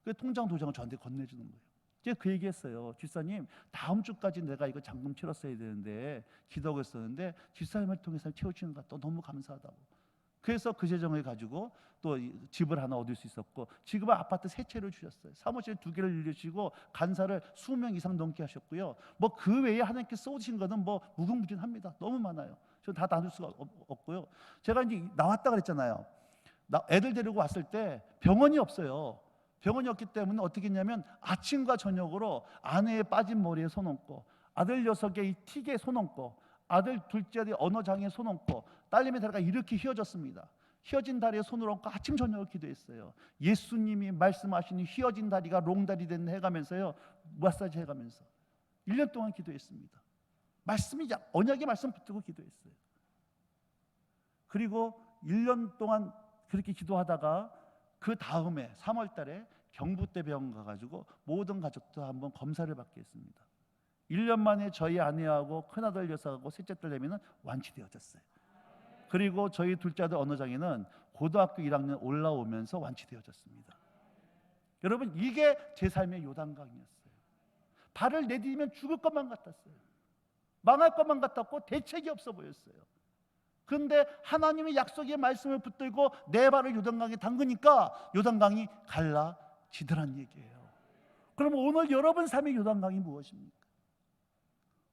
그 통장 도장을 저한테 건네주는 거예요. 제가 그 얘기했어요. 집사님, 다음 주까지 내가 이거 잔금 치렀어야 되는데 기도하고 있었는데 집사님을 통해서 채워주는 것 너무 감사하다고. 그래서 그 재정을 가지고 또 집을 하나 얻을 수 있었고 지금은 아파트 3채를 주셨어요. 사무실 2개를 늘리시고 간사를 20명 이상 넘게 하셨고요. 뭐 그 외에 하나님께서 쏟으신 거는 뭐 무궁무진합니다. 너무 많아요. 저는 다 나눌 수가 없고요. 제가 이제 나왔다 그랬잖아요. 애들 데리고 왔을 때 병원이 없어요. 병원이 없기 때문에 어떻게 했냐면 아침과 저녁으로 아내의 빠진 머리에 손 얹고 아들 녀석의 이 틱에 손 얹고 아들 둘째 아들이 언어장애에 손 얹고 딸내미 다리가 이렇게 휘어졌습니다. 휘어진 다리에 손을 얹고 아침 저녁을 기도했어요. 예수님이 말씀하시는 휘어진 다리가 롱다리 된 해가면서요. 마사지 해가면서 1년 동안 기도했습니다. 말씀이 언약의 말씀 붙들고 기도했어요. 그리고 1년 동안 그렇게 기도하다가 그 다음에 3월 달에 경북대병원 가가지고 모든 가족도 한번 검사를 받게 했습니다. 1년 만에 저희 아내하고 큰아들 여사하고 셋째 딸내미는 완치되어졌어요. 그리고 저희 둘째 아들 언어장애는 고등학교 1학년 올라오면서 완치되어졌습니다. 여러분, 이게 제 삶의 요단강이었어요. 발을 내디디면 죽을 것만 같았어요. 망할 것만 같았고 대책이 없어 보였어요. 그런데 하나님의 약속의 말씀을 붙들고 내 발을 요단강에 담그니까 요단강이 갈라지더란 얘기예요. 그럼 오늘 여러분 삶의 요단강이 무엇입니까?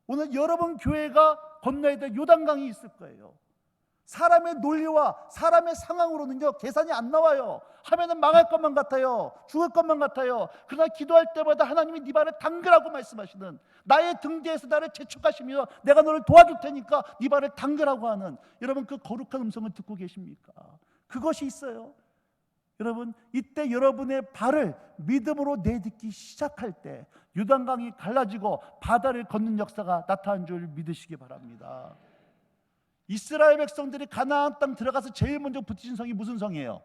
오늘 여러분 교회가 건너야 될 요단강이 있을 거예요. 사람의 논리와 사람의 상황으로는요 계산이 안 나와요. 하면은 망할 것만 같아요. 죽을 것만 같아요. 그러나 기도할 때마다 하나님이 네 발을 담그라고 말씀하시는, 나의 등 뒤에서 나를 재촉하시며 내가 너를 도와줄 테니까 네 발을 담그라고 하는, 여러분 그 거룩한 음성을 듣고 계십니까? 그것이 있어요. 여러분 이때 여러분의 발을 믿음으로 내딛기 시작할 때 요단강이 갈라지고 바다를 걷는 역사가 나타난 줄 믿으시기 바랍니다. 이스라엘 백성들이 가나안 땅 들어가서 제일 먼저 부딪힌 성이 무슨 성이에요?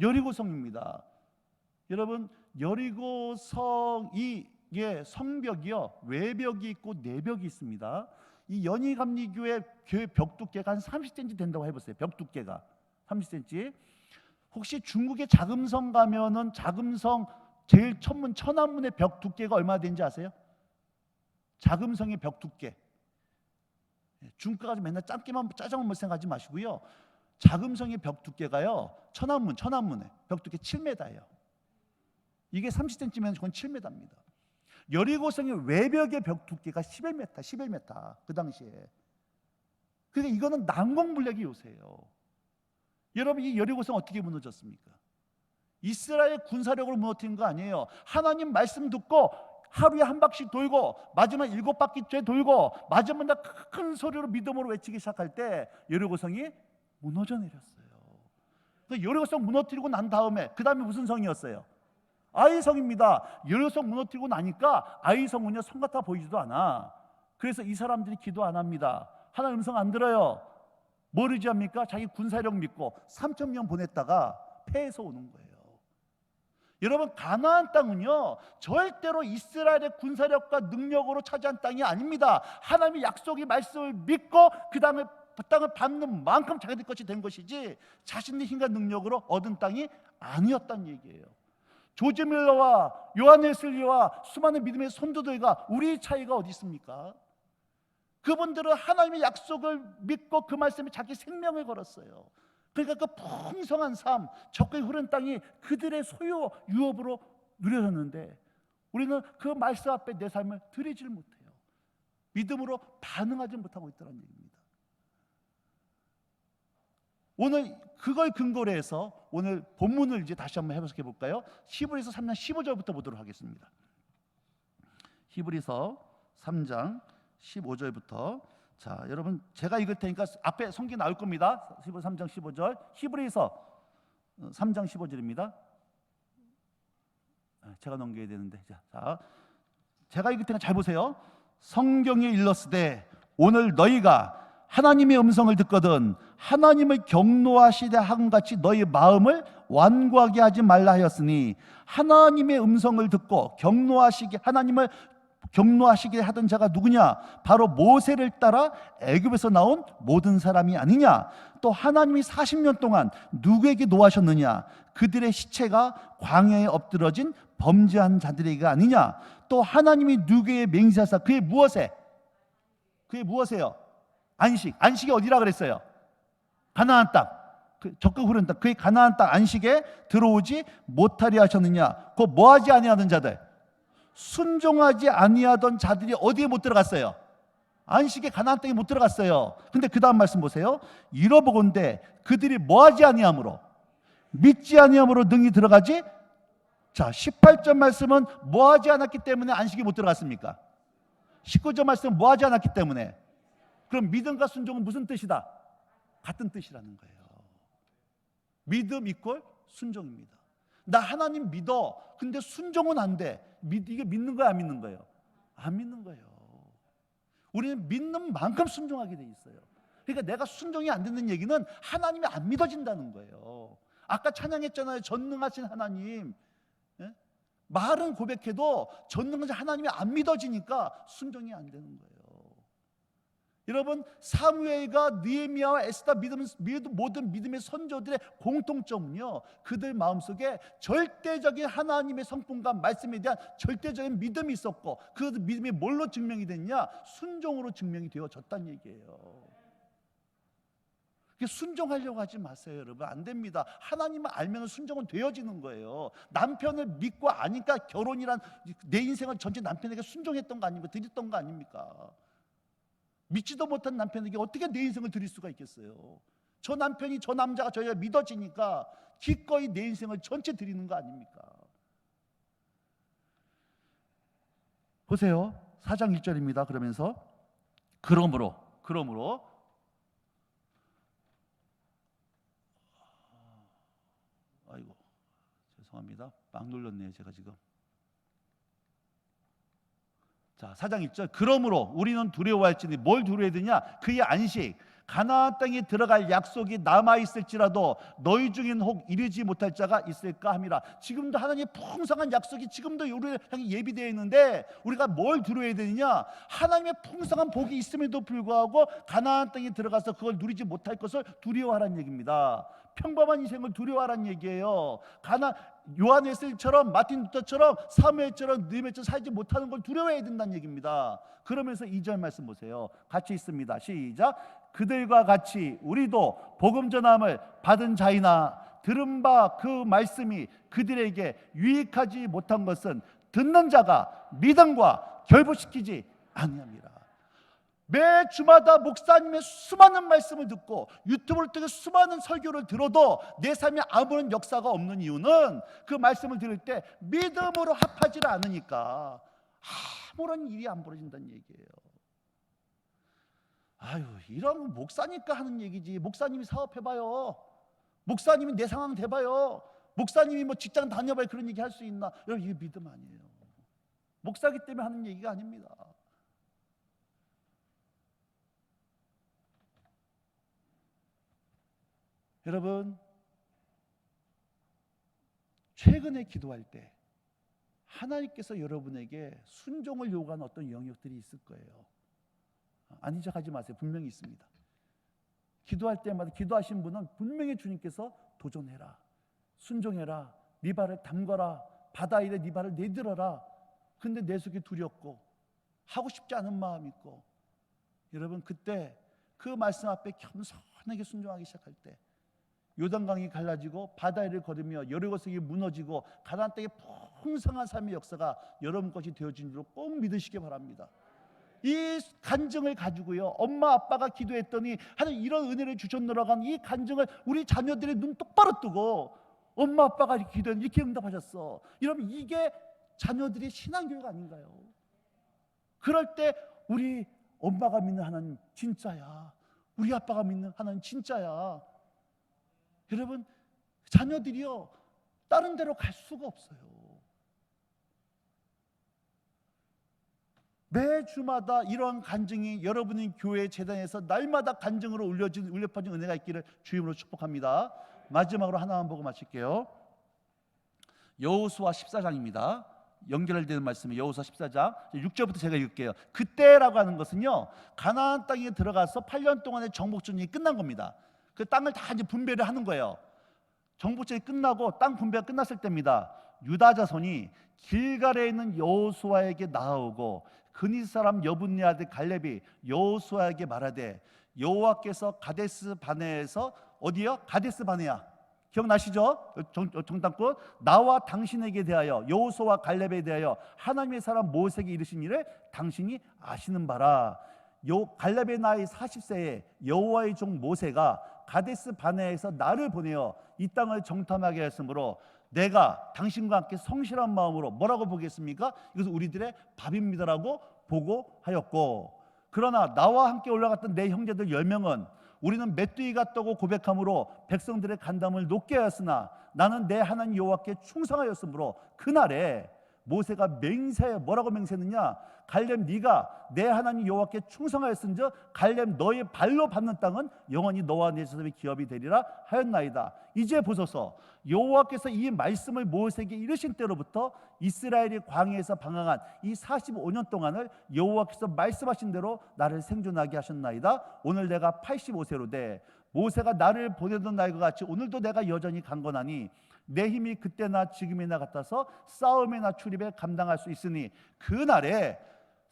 여리고성입니다. 여러분 여리고성이 성벽이요 외벽이 있고 내벽이 있습니다. 이 연희감리교회 교회 벽 두께가 한 30cm 된다고 해보세요. 벽 두께가 30cm. 혹시 중국의 자금성 가면은 자금성 제일 천문 천안문의 벽 두께가 얼마나 되는지 아세요? 자금성의 벽 두께. 중국 가서 맨날 짜장면 생각하지 마시고요. 자금성의 벽 두께가요 천안문의 벽 두께 7m예요. 이게 30cm면 그건 7m입니다. 여리고성의 외벽의 벽 두께가 11m 그 당시에. 그러니까 이거는 난공불락의 요새예요. 여러분 이 여리고성 어떻게 무너졌습니까? 이스라엘 군사력으로 무너뜨린 거 아니에요. 하나님 말씀 듣고 하루에 한 바퀴 돌고 마지막 7바퀴째 돌고 마지막 큰 소리로 믿음으로 외치기 시작할 때 여리고성이 무너져 내렸어요. 여리고성 무너뜨리고 난 다음에 그 다음에 무슨 성이었어요? 아이성입니다. 여리고성 무너뜨리고 나니까 아이성은요 성 같아 보이지도 않아. 그래서 이 사람들이 기도 안 합니다. 하나님 음성 안 들어요. 뭘 의지합니까? 자기 군사력 믿고 3,000명 보냈다가 패해서 오는 거예요. 여러분 가나안 땅은요 절대로 이스라엘의 군사력과 능력으로 차지한 땅이 아닙니다. 하나님의 약속의 말씀을 믿고 그 다음에 그 땅을 받는 만큼 자기들 것이 된 것이지 자신의 힘과 능력으로 얻은 땅이 아니었다는 얘기예요. 조지 밀러와 요한 웨슬리와 수많은 믿음의 선도들과 우리의 차이가 어디 있습니까? 그분들은 하나님의 약속을 믿고 그 말씀에 자기 생명을 걸었어요. 그러니까 그 풍성한 삶, 적게 흐른 땅이 그들의 소유 유업으로 누려졌는데 우리는 그 말씀 앞에 내 삶을 드리질 못해요. 믿음으로 반응하지 못하고 있다는 얘기입니다. 오늘 그걸 근거로 해서 오늘 본문을 이제 다시 한번 해석해 볼까요? 히브리서 3장 15절부터 보도록 하겠습니다. 히브리서 3장 15절부터. 자, 여러분 제가 읽을 테니까 앞에 성경 나올 겁니다. 3장 15절. 히브리서 3장 15절입니다. 제가 넘겨야 되는데. 자, 제가 읽을 테니까 잘 보세요. 성경에 일렀으되 오늘 너희가 하나님의 음성을 듣거든 하나님을 경노하시되 함같이 너희 마음을 완고하게 하지 말라 하였으니 하나님의 음성을 듣고 하나님을 경노하시게 하던 자가 누구냐? 바로 모세를 따라 애굽에서 나온 모든 사람이 아니냐? 또 하나님이 40년 동안 누구에게 노하셨느냐? 그들의 시체가 광야에 엎드러진 범죄한 자들에게 아니냐? 또 하나님이 누구에게 맹세하사 그의 무엇에요? 안식이 어디라 그랬어요? 가나안 땅, 적극 흐르는 땅, 그의 가나안 땅 안식에 들어오지 못하리 하셨느냐? 그 뭐하지 아니하던 자들, 순종하지 아니하던 자들이 어디에 못 들어갔어요? 안식에 가나안 땅에 못 들어갔어요. 근데 그 다음 말씀 보세요. 이러보건대 그들이 뭐하지 아니함으로 믿지 아니함으로 능히 들어가지. 자, 18절 말씀은 뭐하지 않았기 때문에 안식에 못 들어갔습니까? 19절 말씀은 뭐하지 않았기 때문에. 그럼 믿음과 순종은 무슨 뜻이다? 같은 뜻이라는 거예요. 믿음 이퀄 순종입니다. 나 하나님 믿어. 근데 순종은 안 돼. 이게 믿는 거야, 안 믿는 거예요? 안 믿는 거예요. 우리는 믿는 만큼 순종하게 돼 있어요. 그러니까 내가 순종이 안 되는 얘기는 하나님이 안 믿어진다는 거예요. 아까 찬양했잖아요. 전능하신 하나님. 예? 말은 고백해도 전능하신 하나님이 안 믿어지니까 순종이 안 되는 거예요. 여러분 사무엘과 느헤미야와 에스더 모든 믿음의 선조들의 공통점은요, 그들 마음속에 절대적인 하나님의 성품과 말씀에 대한 절대적인 믿음이 있었고 그 믿음이 뭘로 증명이 됐냐? 순종으로 증명이 되어졌다는 얘기예요. 순종하려고 하지 마세요, 여러분. 안 됩니다. 하나님을 알면 순종은 되어지는 거예요. 남편을 믿고 아니까 결혼이란 내 인생을 전체 남편에게 순종했던 거 아닙니까? 드렸던 거 아닙니까? 믿지도 못한 남편에게 어떻게 내 인생을 드릴 수가 있겠어요? 저 남편이, 저 남자가 저희가 믿어지니까 기꺼이 내 인생을 전체 드리는 거 아닙니까? 보세요. 4장 1절입니다. 그러면서 그러므로 아이고 죄송합니다. 막 눌렀네요 제가 지금. 자, 4장 1절. 그러므로 우리는 두려워할지니 뭘 두려워해야 되냐? 그의 안식 가나안 땅에 들어갈 약속이 남아있을지라도 너희 중엔 혹 이르지 못할 자가 있을까 함이라. 지금도 하나님의 풍성한 약속이 지금도 우리를 향해 예비되어 있는데 우리가 뭘 두려워해야 되느냐? 하나님의 풍성한 복이 있음에도 불구하고 가나안 땅에 들어가서 그걸 누리지 못할 것을 두려워하라는 얘기입니다. 평범한 인생을 두려워하라는 얘기예요. 요한웨슬리처럼, 마틴 루터처럼, 사무엘처럼, 느헤미야처럼 살지 못하는 걸 두려워해야 된다는 얘기입니다. 그러면서 2절 말씀 보세요. 같이 있습니다. 시작. 그들과 같이 우리도 복음 전함을 받은 자이나 들은 바 그 말씀이 그들에게 유익하지 못한 것은 듣는 자가 믿음과 결부시키지 아니합니다. 매 주마다 목사님의 수많은 말씀을 듣고 유튜브를 통해 수많은 설교를 들어도 내 삶에 아무런 역사가 없는 이유는 그 말씀을 들을 때 믿음으로 합하지 않으니까 아무런 일이 안 벌어진다는 얘기예요. 아유, 이런 목사니까 하는 얘기지. 목사님이 사업해봐요. 목사님이 내 상황 대봐요. 목사님이 뭐 직장 다녀봐요. 그런 얘기 할 수 있나? 여러분, 이게 믿음 아니에요. 목사기 때문에 하는 얘기가 아닙니다. 여러분, 최근에 기도할 때 하나님께서 여러분에게 순종을 요구하는 어떤 영역들이 있을 거예요. 아닌 척하지 마세요. 분명히 있습니다. 기도할 때마다 기도하신 분은 분명히 주님께서 도전해라, 순종해라, 네 발을 담거라, 바다 일에 네 발을 내들어라. 근데 내 속에 두렵고 하고 싶지 않은 마음이 있고, 여러분 그때 그 말씀 앞에 겸손하게 순종하기 시작할 때 요단강이 갈라지고 바다 위를 걸으며 여리고성이 무너지고 가나안 땅의 풍성한 삶의 역사가 여러분 것이 되어진 줄로 꼭 믿으시기 바랍니다. 이 간증을 가지고요, 엄마 아빠가 기도했더니 하나님 이런 은혜를 주셨노라고 하는 이 간증을 우리 자녀들의 눈 똑바로 뜨고 엄마 아빠가 이렇게 기도했는데 이렇게 응답하셨어. 이러면 이게 자녀들의 신앙교육 아닌가요? 그럴 때 우리 엄마가 믿는 하나님 진짜야, 우리 아빠가 믿는 하나님 진짜야. 여러분, 자녀들이요 다른 데로 갈 수가 없어요. 매주마다 이러한 간증이 여러분의 교회 재단에서 날마다 간증으로 울려 퍼진 은혜가 있기를 주임으로 축복합니다. 마지막으로 하나만 보고 마칠게요. 여호수아 14장입니다. 연결되는 말씀이 여호수아 14장 6절부터 제가 읽을게요. 그때라고 하는 것은요, 가나안 땅에 들어가서 8년 동안의 정복전이 끝난 겁니다. 그 땅을 다 이제 분배를 하는 거예요. 정복전이 끝나고 땅 분배가 끝났을 때입니다. 유다 자손이 길갈에 있는 여호수아에게 나아오고 그니 사람 여분네 아들 갈렙이 여호수아에게 말하되 여호와께서 가데스 바네에서, 어디요? 가데스 바네야, 기억나시죠? 정탐꾼, 나와 당신에게 대하여 여호수아와 갈렙에 대하여 하나님의 사람 모세에게 이르신 일을 당신이 아시는 바라. 갈렙의 나이 40세에 여호와의 종 모세가 가데스 바네에서 나를 보내어 이 땅을 정탐하게 했으므로 내가 당신과 함께 성실한 마음으로 뭐라고 보겠습니까? 이것은 우리들의 밥입니다라고 보고하였고, 그러나 나와 함께 올라갔던 내 형제들 10명은 우리는 메뚜기 같다고 고백함으로 백성들의 간담을 높게 하였으나 나는 내 하나님 여호와께 충성하였으므로 그날에 모세가 뭐라고 맹세했느냐? 갈렙 네가 내 하나님 여호와께 충성하였은즉 갈렙 너의 발로 밟는 땅은 영원히 너와 내 자손의 기업이 되리라 하였나이다. 이제 보소서, 여호와께서 이 말씀을 모세에게 이르신 때로부터 이스라엘이 광야에서 방황한 이 45년 동안을 여호와께서 말씀하신 대로 나를 생존하게 하셨나이다. 오늘 내가 85세로 돼 모세가 나를 보내던 날과 같이 오늘도 내가 여전히 강건하니 내 힘이 그때나 지금이나 같아서 싸움이나 출입에 감당할 수 있으니 그날에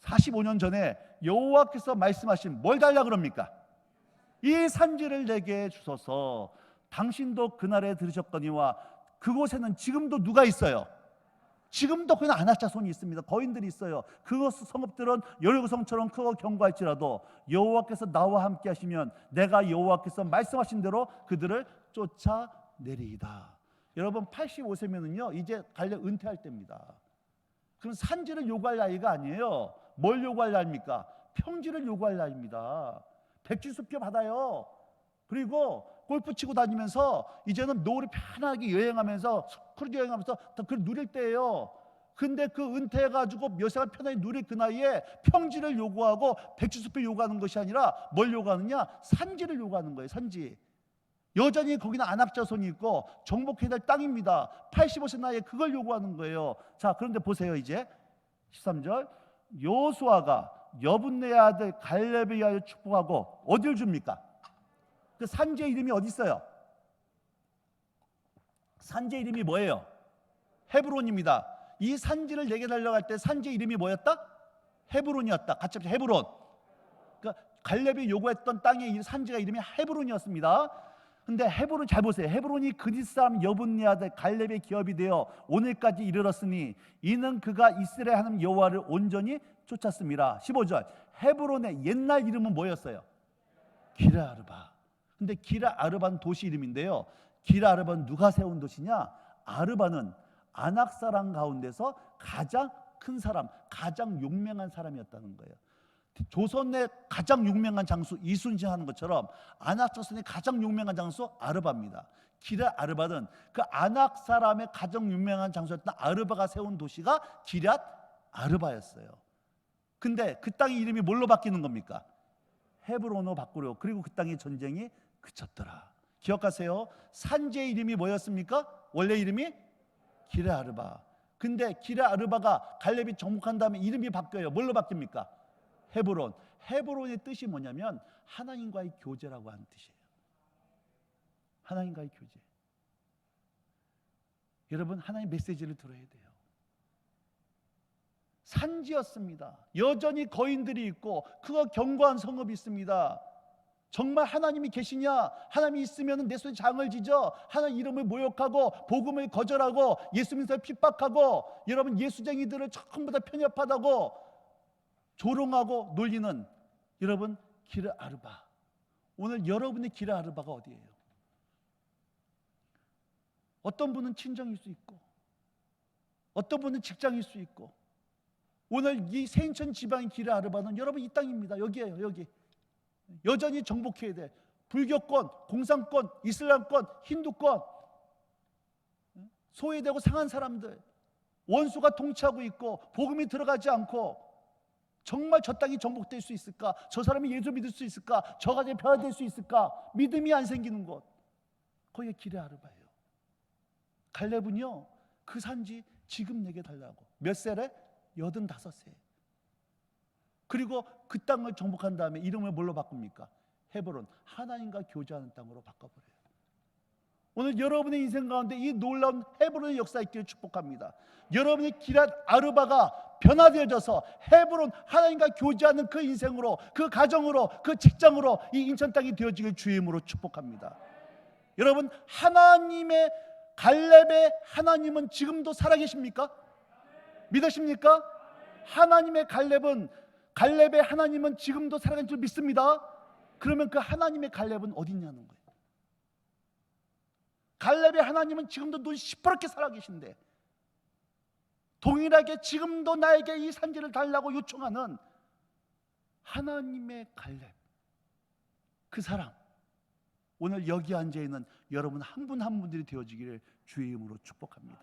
45년 전에 여호와께서 말씀하신 뭘 달라 그럽니까? 이 산지를 내게 주소서. 당신도 그날에 들으셨거니와 그곳에는 지금도 누가 있어요? 지금도 그냥 아낙 자손이 있습니다. 거인들이 있어요. 그 성읍들은 여리고성처럼 크고 견고할지라도 여호와께서 나와 함께 하시면 내가 여호와께서 말씀하신 대로 그들을 쫓아내리이다. 여러분 85세면은요 이제 갈렙 은퇴할 때입니다. 그럼 산지를 요구할 나이가 아니에요. 뭘 요구할 나이입니까? 평지를 요구할 나이입니다. 백지수표 받아요. 그리고 골프 치고 다니면서 이제는 노을이 편하게 여행하면서 크루즈 여행하면서 그걸 누릴 때예요. 근데 그 은퇴해가지고 몇 시간 편하게 누릴 그 나이에 평지를 요구하고 백지수표 요구하는 것이 아니라 뭘 요구하느냐? 산지를 요구하는 거예요. 산지. 여전히 거기는 안악자손이 있고 정복해야 될 땅입니다. 85세 나이에 그걸 요구하는 거예요. 자, 그런데 보세요. 이제 13절 여호수아가 여분네 아들 갈렙에 의하여 축복하고 어딜 줍니까? 그 산지의 이름이 어디 있어요? 산지의 이름이 뭐예요? 헤브론입니다. 이 산지를 내게 달려갈 때 산지의 이름이 뭐였다? 헤브론이었다. 같이 합시다. 헤브론. 그러니까 갈렙이 요구했던 땅의 산지가 이름이 헤브론이었습니다. 근데 헤브론 잘 보세요. 헤브론이 그리스 사람 여분네 아들 갈렙의 기업이 되어 오늘까지 이르렀으니 이는 그가 이스라엘 하나님 여호와를 온전히 쫓았습니다. 15절 헤브론의 옛날 이름은 뭐였어요? 기르아르바. 근데 기르아르바는 도시 이름인데요. 기르아르바는 누가 세운 도시냐? 아르바는 아낙 사람 가운데서 가장 큰 사람, 가장 용맹한 사람이었다는 거예요. 조선의 가장 용맹한 장수 이순신 하는 것처럼 아낙 자손의 가장 용맹한 장수 아르바입니다. 기르아르바는 그 아낙 사람의 가장 유명한 장소였던 아르바가 세운 도시가 기럇아르바였어요. 근데 그 땅의 이름이 뭘로 바뀌는 겁니까? 헤브론으로 바꾸려. 그리고 그 땅의 전쟁이 그쳤더라. 기억하세요. 산지의 이름이 뭐였습니까? 원래 이름이 기르아르바. 근데 기르아르바가 갈렙이 정복한 다음에 이름이 바뀌어요. 뭘로 바뀝니까? 헤브론. 헤브론의 뜻이 뭐냐면 하나님과의 교제라고 하는 뜻이에요. 하나님과의 교제. 여러분 하나님 메시지를 들어야 돼요. 산지였습니다. 여전히 거인들이 있고 그거 견고한 성읍이 있습니다. 정말 하나님이 계시냐? 하나님이 있으면 내 손에 장을 지져 하나님 이름을 모욕하고 복음을 거절하고 예수 믿음을 핍박하고 여러분 예수쟁이들을 전부 다 편협하다고 조롱하고 놀리는 여러분 기르아르바. 오늘 여러분의 기르아르바가 어디예요? 어떤 분은 친정일 수 있고 어떤 분은 직장일 수 있고 오늘 이 세인천 지방의 기르아르바는 여러분 이 땅입니다. 여기예요. 여기. 여전히 정복해야 돼. 불교권, 공산권, 이슬람권, 힌두권 소외되고 상한 사람들 원수가 통치하고 있고 복음이 들어가지 않고 정말 저 땅이 정복될 수 있을까? 저 사람이 예수 믿을 수 있을까? 저 가정이 변화될 수 있을까? 믿음이 안 생기는 곳 거기가 기르아르바예요. 갈렙은요 그 산지 지금 내게 달라고. 몇 세래? 85세. 그리고 그 땅을 정복한 다음에 이름을 뭘로 바꿉니까? 헤브론. 하나님과 교제하는 땅으로 바꿔버려요. 오늘 여러분의 인생 가운데 이 놀라운 헤브론의 역사 있기를 축복합니다. 여러분의 기럇아르바가 변화되어져서 헤브론 하나님과 교제하는 그 인생으로, 그 가정으로, 그 직장으로 이 인천 땅이 되어지길 주의 이름으로 축복합니다. 여러분 하나님의 갈렙의 하나님은 지금도 살아계십니까? 믿으십니까? 하나님의 갈렙의 하나님은 지금도 살아계신 줄 믿습니다. 그러면 그 하나님의 갈렙은 어디 있냐는 거예요. 갈렙의 하나님은 지금도 눈 시퍼렇게 살아계신데 동일하게 지금도 나에게 이 산지를 달라고 요청하는 하나님의 갈렙, 그 사람, 오늘 여기 앉아있는 여러분 한 분 한 분들이 되어지기를 주의 이름으로 축복합니다.